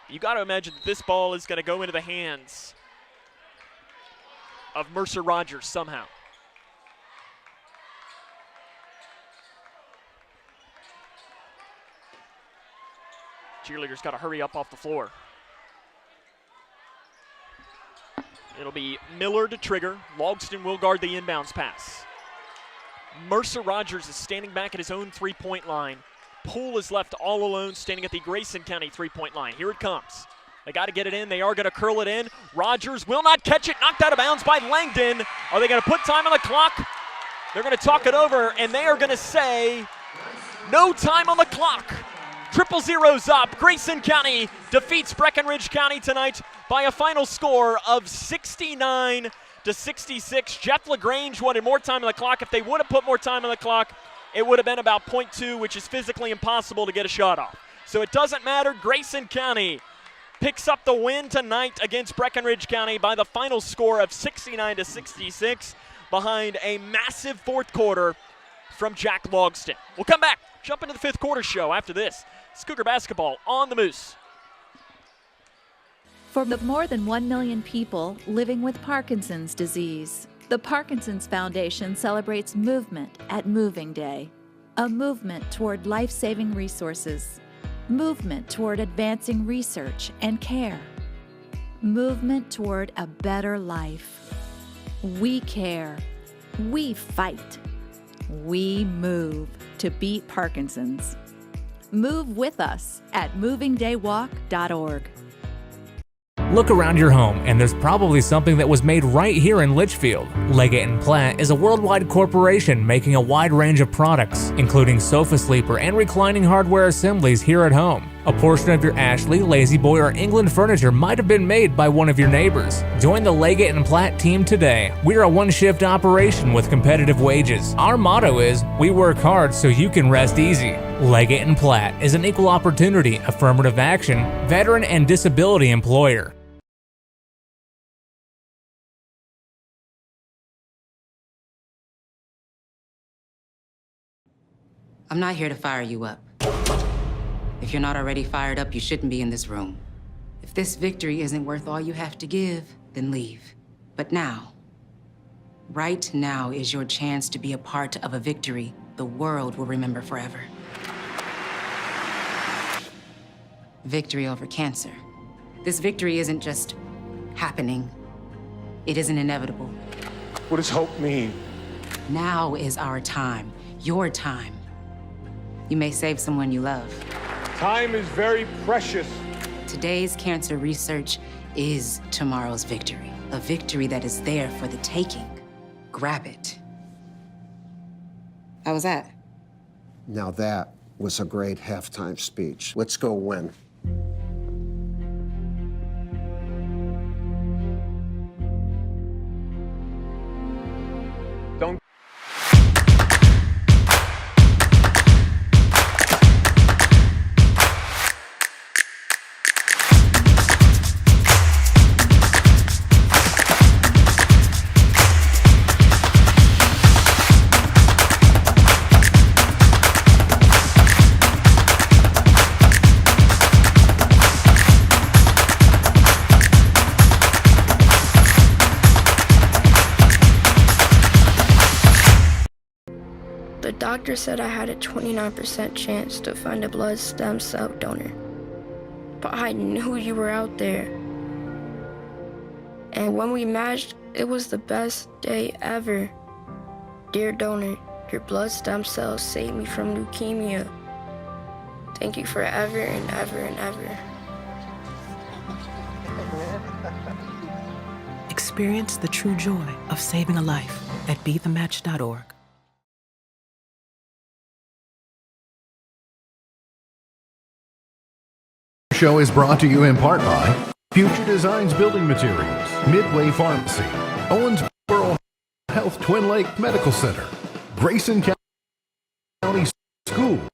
You got to imagine that this ball is going to go into the hands of Mercer Rogers somehow. Cheerleaders got to hurry up off the floor. It'll be Miller to trigger. Logston will guard the inbounds pass. Mercer Rogers is standing back at his own three-point line. Poole is left all alone standing at the Grayson County three-point line. Here it comes. They got to get it in. They are going to curl it in. Rogers will not catch it. Knocked out of bounds by Langdon. Are they going to put time on the clock? They're going to talk it over, and they are going to say No time on the clock. 0-0's up. Grayson County defeats Breckinridge County tonight by a final score of 69-66. Jeff LaGrange wanted more time on the clock. If they would have put more time on the clock, it would have been about .2, which is physically impossible to get a shot off. So it doesn't matter. Grayson County picks up the win tonight against Breckinridge County by the final score of 69-66 behind a massive fourth quarter from Jack Logston. We'll come back, jump into the fifth quarter show after this. It's Cougar basketball on the Moose. For the more than 1 million people living with Parkinson's disease, the Parkinson's Foundation celebrates movement at Moving Day, a movement toward life-saving resources, movement toward advancing research and care, movement toward a better life. We care. We fight. We move to beat Parkinson's. Move with us at movingdaywalk.org. Look around your home, and there's probably something that was made right here in Litchfield. Leggett & Platt is a worldwide corporation making a wide range of products, including sofa sleeper and reclining hardware assemblies here at home. A portion of your Ashley, Lazy Boy, or England furniture might have been made by one of your neighbors. Join the Leggett & Platt team today. We're a one-shift operation with competitive wages. Our motto is, we work hard so you can rest easy. Leggett & Platt is an equal opportunity, affirmative action, veteran and disability employer. I'm not here to fire you up. If you're not already fired up, you shouldn't be in this room. If this victory isn't worth all you have to give, then leave. But now, right now is your chance to be a part of a victory the world will remember forever. Victory over cancer. This victory isn't just happening. It isn't inevitable. What does hope mean? Now is our time, your time. You may save someone you love. Time is very precious. Today's cancer research is tomorrow's victory. A victory that is there for the taking. Grab it. How was that? Now that was a great halftime speech. Let's go win. Don't. The doctor said I had a 29% chance to find a blood stem cell donor. But I knew you were out there. And when we matched, it was the best day ever. Dear donor, your blood stem cells saved me from leukemia. Thank you forever and ever and ever. Experience the true joy of saving a life at BeTheMatch.org. Show is brought to you in part by Future Designs Building Materials, Midway Pharmacy, Owensboro Health Twin Lake Medical Center, Grayson County Schools,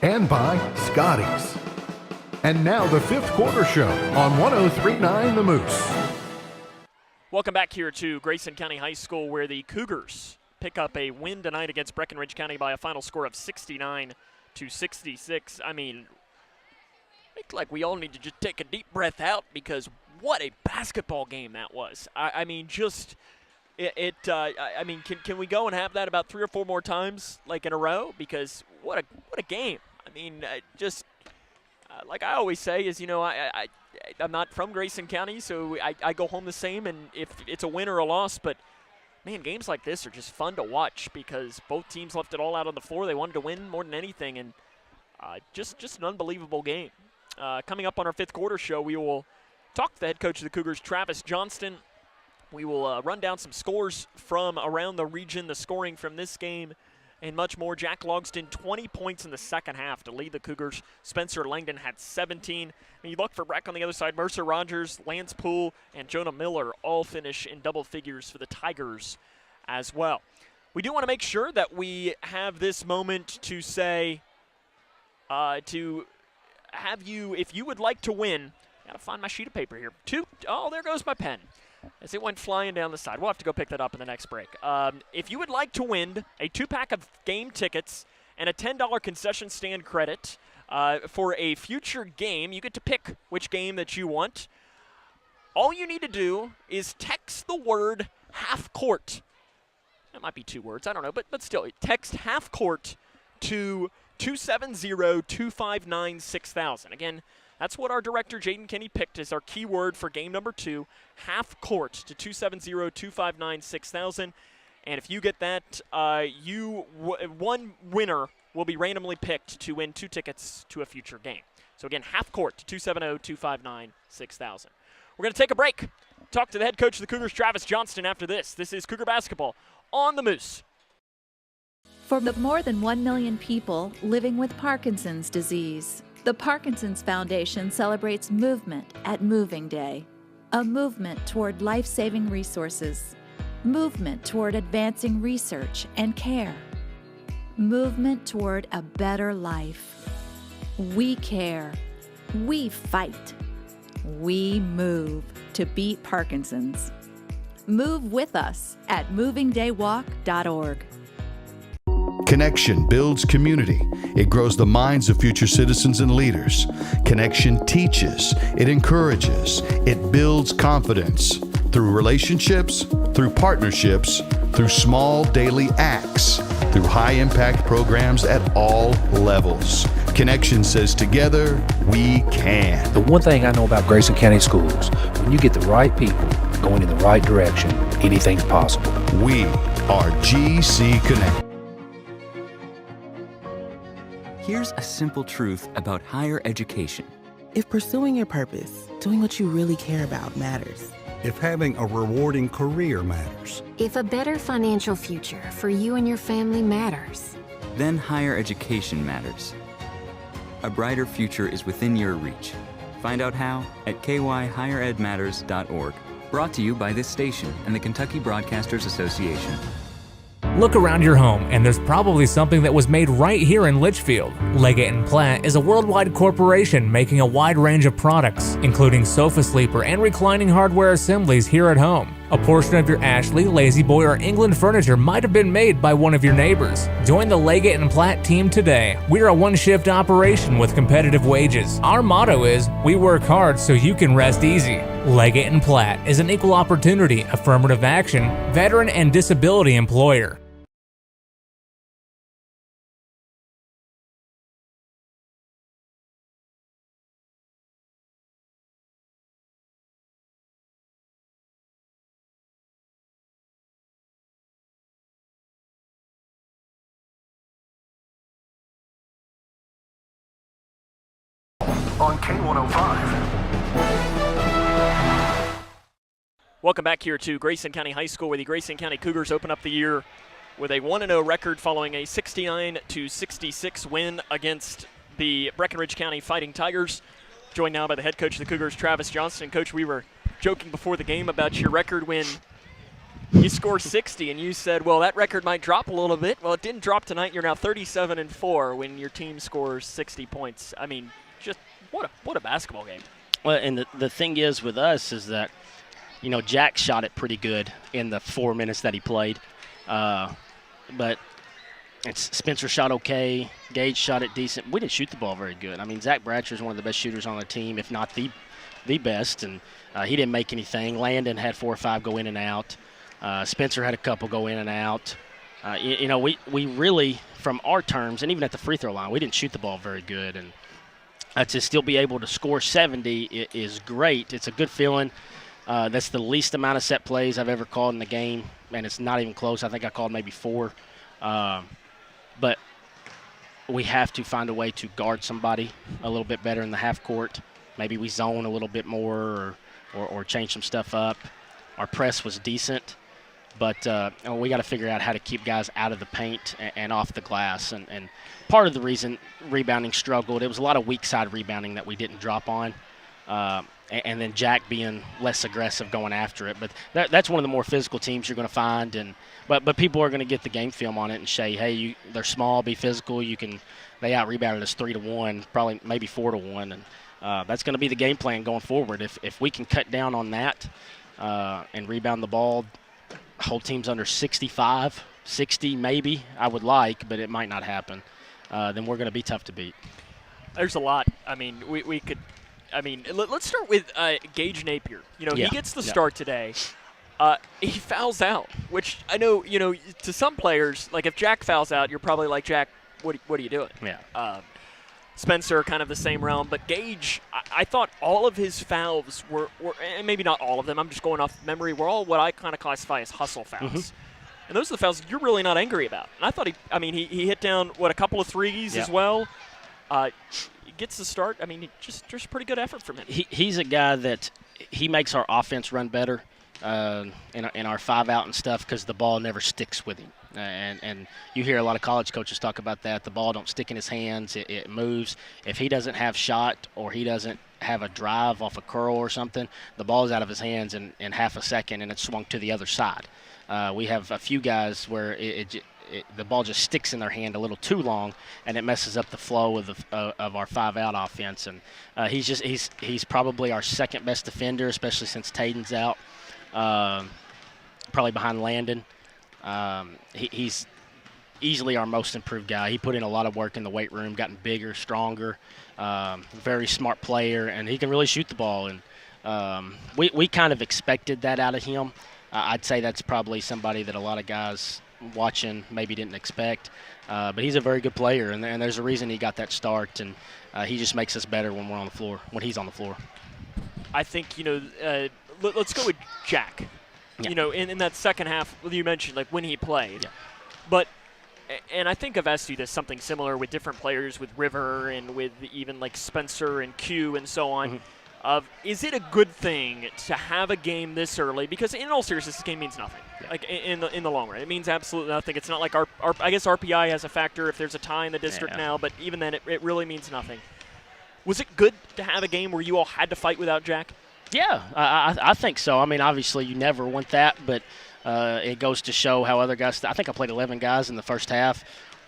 and by Scotty's. And now the fifth quarter show on 103.9 The Moose. Welcome back here to Grayson County High School, where the Cougars pick up a win tonight against Breckinridge County by a final score of 69-66. I mean, I think like we all need to just take a deep breath out, because what a basketball game that was. I mean, just I mean, can we go and have that about 3 or 4 more times, like in a row? Because what a game. I mean, just like I always say, is, you know, I'm not from Grayson County, so I go home the same, and if it's a win or a loss, but man, games like this are just fun to watch because both teams left it all out on the floor. They wanted to win more than anything, and just an unbelievable game. Coming up on our fifth quarter show, we will talk to the head coach of the Cougars, Travis Johnston. We will run down some scores from around the region, the scoring from this game, and much more. Jack Logsdon, 20 points in the second half to lead the Cougars. Spencer Langdon had 17. And you look for Breck on the other side. Mercer Rogers, Lance Poole, and Jonah Miller all finish in double figures for the Tigers as well. We do want to make sure that we have this moment to say, to have you, if you would like to win, got to find my sheet of paper here. Oh, there goes my pen as it went flying down the side. We'll have to go pick that up in the next break. If you would like to win a 2-pack of game tickets and a $10 concession stand credit for a future game, you get to pick which game that you want. All you need to do is text the word half court. That might be 2 words, I don't know, but still, text half court to 270-259-6000. Again, that's what our director, Jaden Kinney, picked as our keyword for game number 2, half court to 270-259-6000. And if you get that, one winner will be randomly picked to win 2 tickets to a future game. So again, half court to 270-259-6000. We're going to take a break. Talk to the head coach of the Cougars, Travis Johnston, after this. This is Cougar Basketball on the Moose. For the more than 1 million people living with Parkinson's disease, the Parkinson's Foundation celebrates movement at Moving Day, a movement toward life-saving resources, movement toward advancing research and care, movement toward a better life. We care. We fight. We move to beat Parkinson's. Move with us at movingdaywalk.org. Connection builds community. It grows the minds of future citizens and leaders. Connection teaches. It encourages. It builds confidence. Through relationships, through partnerships, through small daily acts, through high-impact programs at all levels. Connection says together, we can. The one thing I know about Grayson County Schools, when you get the right people going in the right direction, anything's possible. We are GC Connect. Here's a simple truth about higher education. If pursuing your purpose, doing what you really care about matters. If having a rewarding career matters. If a better financial future for you and your family matters. Then higher education matters. A brighter future is within your reach. Find out how at kyhigheredmatters.org. Brought to you by this station and the Kentucky Broadcasters Association. Look around your home, and there's probably something that was made right here in Litchfield. Leggett & Platt is a worldwide corporation making a wide range of products, including sofa sleeper and reclining hardware assemblies here at home. A portion of your Ashley, Lazy Boy, or England furniture might have been made by one of your neighbors. Join the Leggett & Platt team today. We're a one-shift operation with competitive wages. Our motto is, we work hard so you can rest easy. Leggett & Platt is an equal opportunity, affirmative action, veteran and disability employer. On K105. Welcome back here to Grayson County High School, where the Grayson County Cougars open up the year with a 1-0 record following a 69-66 win against the Breckinridge County Fighting Tigers. Joined now by the head coach of the Cougars, Travis Johnston. Coach, we were joking before the game about your record when you score 60, and you said, well, that record might drop a little bit. Well, it didn't drop tonight. You're now 37-4 when your team scores 60 points. I mean, just what a basketball game. Well, and the thing is with us is that, you know, Jack shot it pretty good in the 4 minutes that he played. But Spencer shot okay. Gage shot it decent. We didn't shoot the ball very good. I mean, Zach Bratcher is one of the best shooters on the team, if not the best, and he didn't make anything. Landon had 4 or 5 go in and out. Spencer had a couple go in and out. You know, we really, from our terms, and even at the free throw line, we didn't shoot the ball very good. And to still be able to score 70 is great. It's a good feeling. That's the least amount of set plays I've ever called in the game, and it's not even close. I think I called maybe 4. But we have to find a way to guard somebody a little bit better in the half court. Maybe we zone a little bit more or change some stuff up. Our press was decent. But we got to figure out how to keep guys out of the paint and off the glass. And part of the reason rebounding struggled, it was a lot of weak side rebounding that we didn't drop on. And then Jack being less aggressive going after it. But that's one of the more physical teams you're going to find. But people are going to get the game film on it and say, hey, they're small, be physical. They out-rebounded us 3-1, probably maybe 4-1. And that's going to be the game plan going forward. If we can cut down on that and rebound the ball, whole team's under 65, 60 maybe, I would like, but it might not happen. Then we're going to be tough to beat. There's a lot. I mean, we could – let's start with Gage Napier. He gets the start today. He fouls out, which I know, to some players, like if Jack fouls out, you're probably like, Jack, what are you doing? Yeah. Spencer, kind of the same realm. But Gage, I thought all of his fouls were, and maybe not all of them, I'm just going off memory, were all what I kind of classify as hustle fouls. Mm-hmm. And those are the fouls you're really not angry about. And I thought he hit down, a couple of threes as well. He gets the start. Just pretty good effort from him. He's a guy that he makes our offense run better in our 5-out and stuff because the ball never sticks with him. And you hear a lot of college coaches talk about that. The ball don't stick in his hands. It moves. If he doesn't have shot or he doesn't have a drive off a curl or something, the ball's out of his hands in half a second and it's swung to the other side. We have a few guys where the ball just sticks in their hand a little too long, and it messes up the flow of our 5-out offense. And he's probably our second best defender, especially since Taden's out. Probably behind Landon. He's easily our most improved guy. He put in a lot of work in the weight room, gotten bigger, stronger, very smart player, and he can really shoot the ball. And we kind of expected that out of him. I'd say that's probably somebody that a lot of guys watching maybe didn't expect. But he's a very good player, and there's a reason he got that start, and he just makes us better when we're on the floor, when he's on the floor. I think, let's go with Jack. Yeah. In that second half, you mentioned like when he played. Yeah. But, and I think I've asked you this, something similar with different players, with River and with even like Spencer and Q and so on. Mm-hmm. Is it a good thing to have a game this early? Because in all seriousness, this game means nothing. Yeah. Like in the long run, it means absolutely nothing. It's not like I guess RPI has a factor if there's a tie in the district now, but even then, it really means nothing. Was it good to have a game where you all had to fight without Jack? Yeah, I think so. Obviously you never want that, but it goes to show how other guys – I think I played 11 guys in the first half.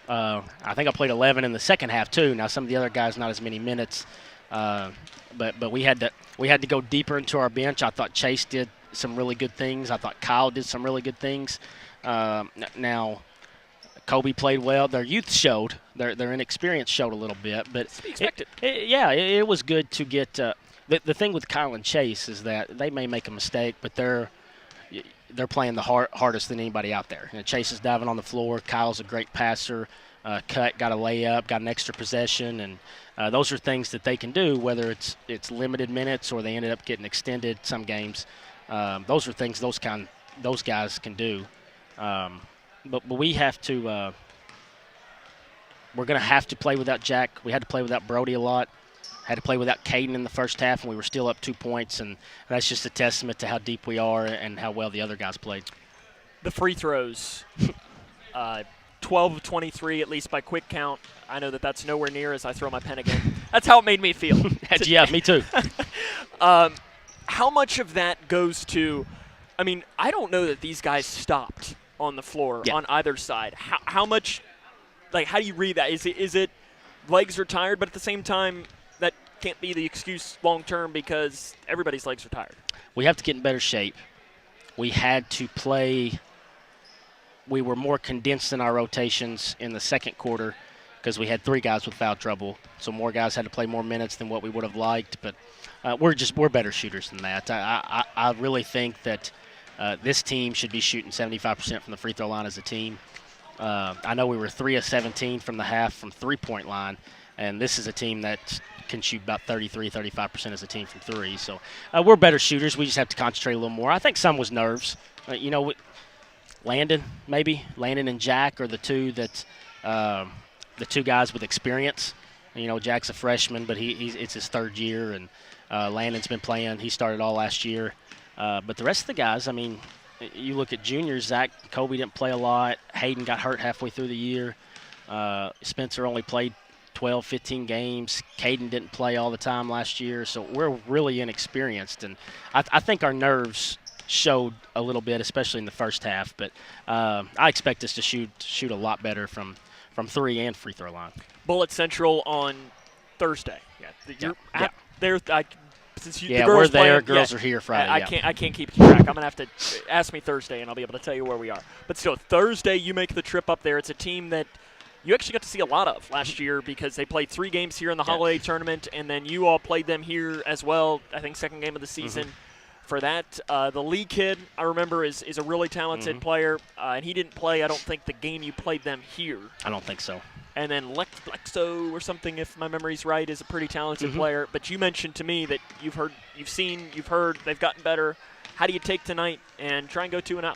I think I played 11 in the second half too. Now some of the other guys not as many minutes, but we had to go deeper into our bench. I thought Chase did some really good things. I thought Kyle did some really good things. Now Kobe played well. Their youth showed. Their inexperience showed a little bit. But to be expected. It was good to get the thing with Kyle and Chase is that they may make a mistake, but they're playing the hardest than anybody out there. Chase is diving on the floor. Kyle's a great passer. Got a layup, got an extra possession, and those are things that they can do, whether it's limited minutes or they ended up getting extended some games. Those are things those guys can do. But we have to we're going to have to play without Jack. We had to play without Brody a lot. Had to play without Caden in the first half, and we were still up 2 points, and that's just a testament to how deep we are and how well the other guys played. The free throws, 12 of 23, at least by quick count. I know that's nowhere near as I throw my pen again. That's how it made me feel. Yeah, me too. How much of that goes to – I don't know that these guys stopped on the floor on either side. How much – how do you read that? Is it legs are tired, but at the same time – that can't be the excuse long-term because everybody's legs are tired. We have to get in better shape. We had to play – we were more condensed in our rotations in the second quarter because we had 3 guys with foul trouble, so more guys had to play more minutes than what we would have liked. But we're better shooters than that. I really think that this team should be shooting 75% from the free throw line as a team. I know we were 3 of 17 from the half from three-point line, and this is a team that – can shoot about 33-35% as a team from 3. So we're better shooters. We just have to concentrate a little more. I think some was nerves. Landon and Jack are the two guys with experience. Jack's a freshman, but it's his 3rd year, and Landon's been playing. He started all last year. But the rest of the guys, you look at juniors, Zach, Kobe didn't play a lot. Hayden got hurt halfway through the year. Spencer only played 12, 15 games. Caden didn't play all the time last year. So we're really inexperienced. And I think our nerves showed a little bit, especially in the first half. But I expect us to shoot a lot better from 3 and free throw line. Bullet Central on Thursday. Yeah. There. Since the girls we're there. Playing, girls are here Friday. I can't keep track. I'm gonna have to ask me Thursday, and I'll be able to tell you where we are. But still, Thursday you make the trip up there. It's a team that you actually got to see a lot of last year because they played 3 games here in the holiday tournament, and then you all played them here as well. I think second game of the season. For that, the Lee kid I remember is a really talented player, and he didn't play. I don't think the game you played them here. I don't think so. And then Lexo or something, if my memory's right, is a pretty talented player. But you mentioned to me that you've heard they've gotten better. How do you take tonight and try and go 2-0?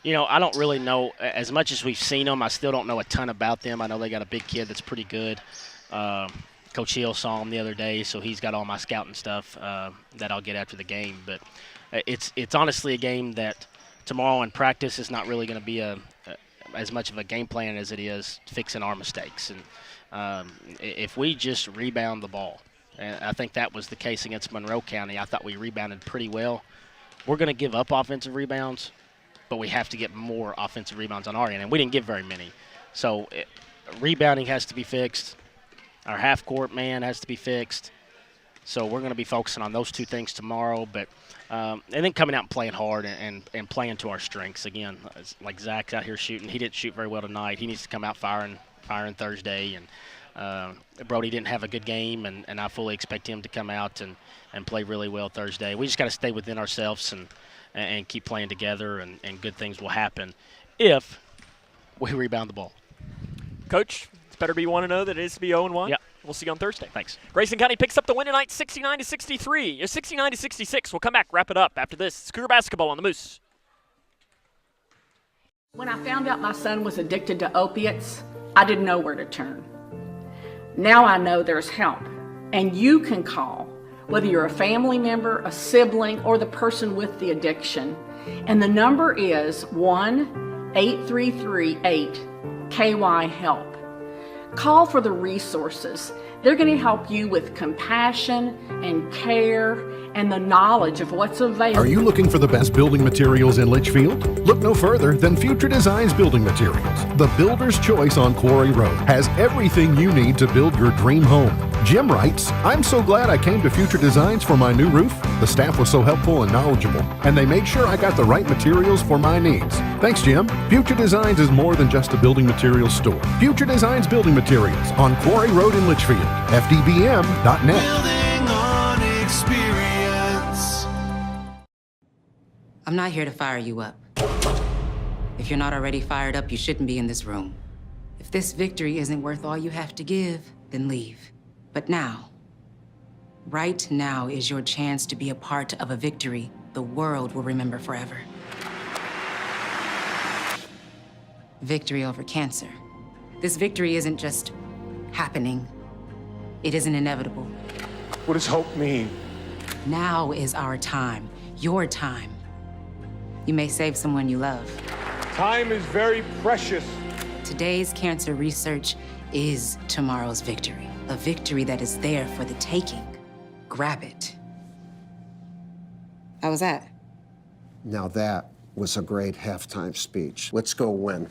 You know, I don't really know. As much as we've seen them, I still don't know a ton about them. I know they got a big kid that's pretty good. Coach Hill saw him the other day, so he's got all my scouting stuff that I'll get after the game. But it's honestly a game that tomorrow in practice is not really going to be as much of a game plan as it is fixing our mistakes. And if we just rebound the ball, and I think that was the case against Monroe County. I thought we rebounded pretty well. We're going to give up offensive rebounds, but we have to get more offensive rebounds on our end, and we didn't give very many. So rebounding has to be fixed. Our half-court man has to be fixed. So we're going to be focusing on those 2 things tomorrow. But and then coming out and playing hard and playing to our strengths. Again, like Zach's out here shooting. He didn't shoot very well tonight. He needs to come out firing Thursday. And Brody didn't have a good game, and I fully expect him to come out and play really well Thursday. We just got to stay within ourselves and keep playing together, and good things will happen if we rebound the ball. Coach, it's better be 1-0 than it is to be 0-1. Yeah. We'll see you on Thursday. Thanks. Grayson County picks up the win tonight, 69-63. 69-66. We'll come back, wrap it up after this. It's Cougar basketball on the Moose. When I found out my son was addicted to opiates, I didn't know where to turn. Now I know there's help, and you can call, whether you're a family member, a sibling, or the person with the addiction. And the number is 1-833-8-KY-HELP. Call for the resources. They're going to help you with compassion and care and the knowledge of what's available. Are you looking for the best building materials in Litchfield? Look no further than Future Designs Building Materials. The builder's choice on Quarry Road has everything you need to build your dream home. Jim writes, "I'm so glad I came to Future Designs for my new roof. The staff was so helpful and knowledgeable, and they made sure I got the right materials for my needs. Thanks, Jim." Future Designs is more than just a building materials store. Future Designs Building Materials on Quarry Road in Litchfield. FDBM.net. Building on experience. I'm not here to fire you up. If you're not already fired up, you shouldn't be in this room. If this victory isn't worth all you have to give, then leave. But now, right now is your chance to be a part of a victory the world will remember forever. Victory over cancer. This victory isn't just happening. It isn't inevitable. What does hope mean? Now is our time, your time. You may save someone you love. Time is very precious. Today's cancer research is tomorrow's victory. A victory that is there for the taking. Grab it. How was that? Now that was a great halftime speech. Let's go win.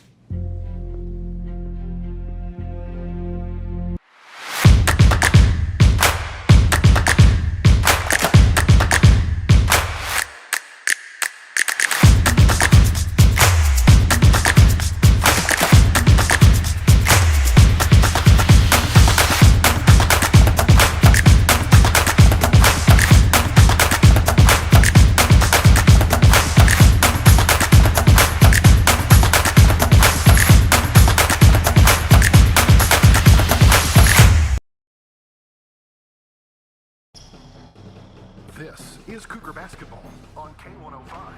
This is Cougar basketball on K105.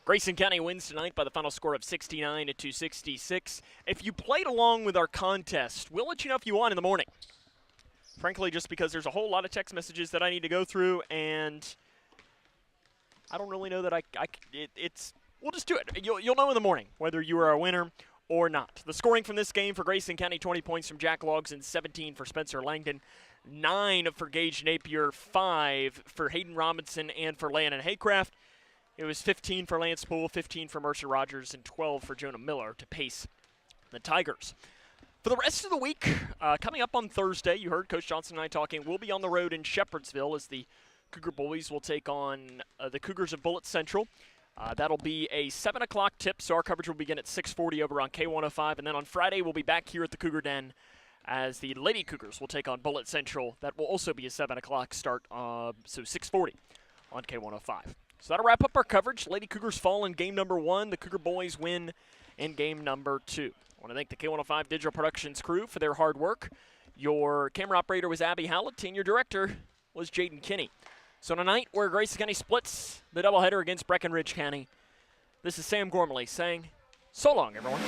Grayson County wins tonight by the final score of 69-66. If you played along with our contest, we'll let you know if you won in the morning. frankly, just because there's a whole lot of text messages that I need to go through, and I don't really know that we'll just do it. You'll know in the morning whether you are a winner or not. The scoring from this game for Grayson County, 20 points from Jack Logsdon, 17 for Spencer Langdon, 9 for Gage Napier, 5 for Hayden Robinson and for Landon Haycraft. It was 15 for Lance Poole, 15 for Mercer Rogers, and 12 for Jonah Miller to pace the Tigers. For the rest of the week, coming up on Thursday, you heard Coach Johnson and I talking, we'll be on the road in Shepherdsville as the Cougar Boys will take on the Cougars of Bullitt Central. That'll be a 7 o'clock tip, so our coverage will begin at 6:40 over on K105. And then on Friday, we'll be back here at the Cougar Den as the Lady Cougars will take on Bullitt Central. That will also be a 7 o'clock start, so 6:40 on K105. So that'll wrap up our coverage. Lady Cougars fall in game number 1. The Cougar Boys win in game number 2. I want to thank the K105 Digital Productions crew for their hard work. Your camera operator was Abby Howlett, and your director was Jaden Kinney. So tonight, where Grayson County splits the doubleheader against Breckinridge County, this is Sam Gormley saying, so long, everyone.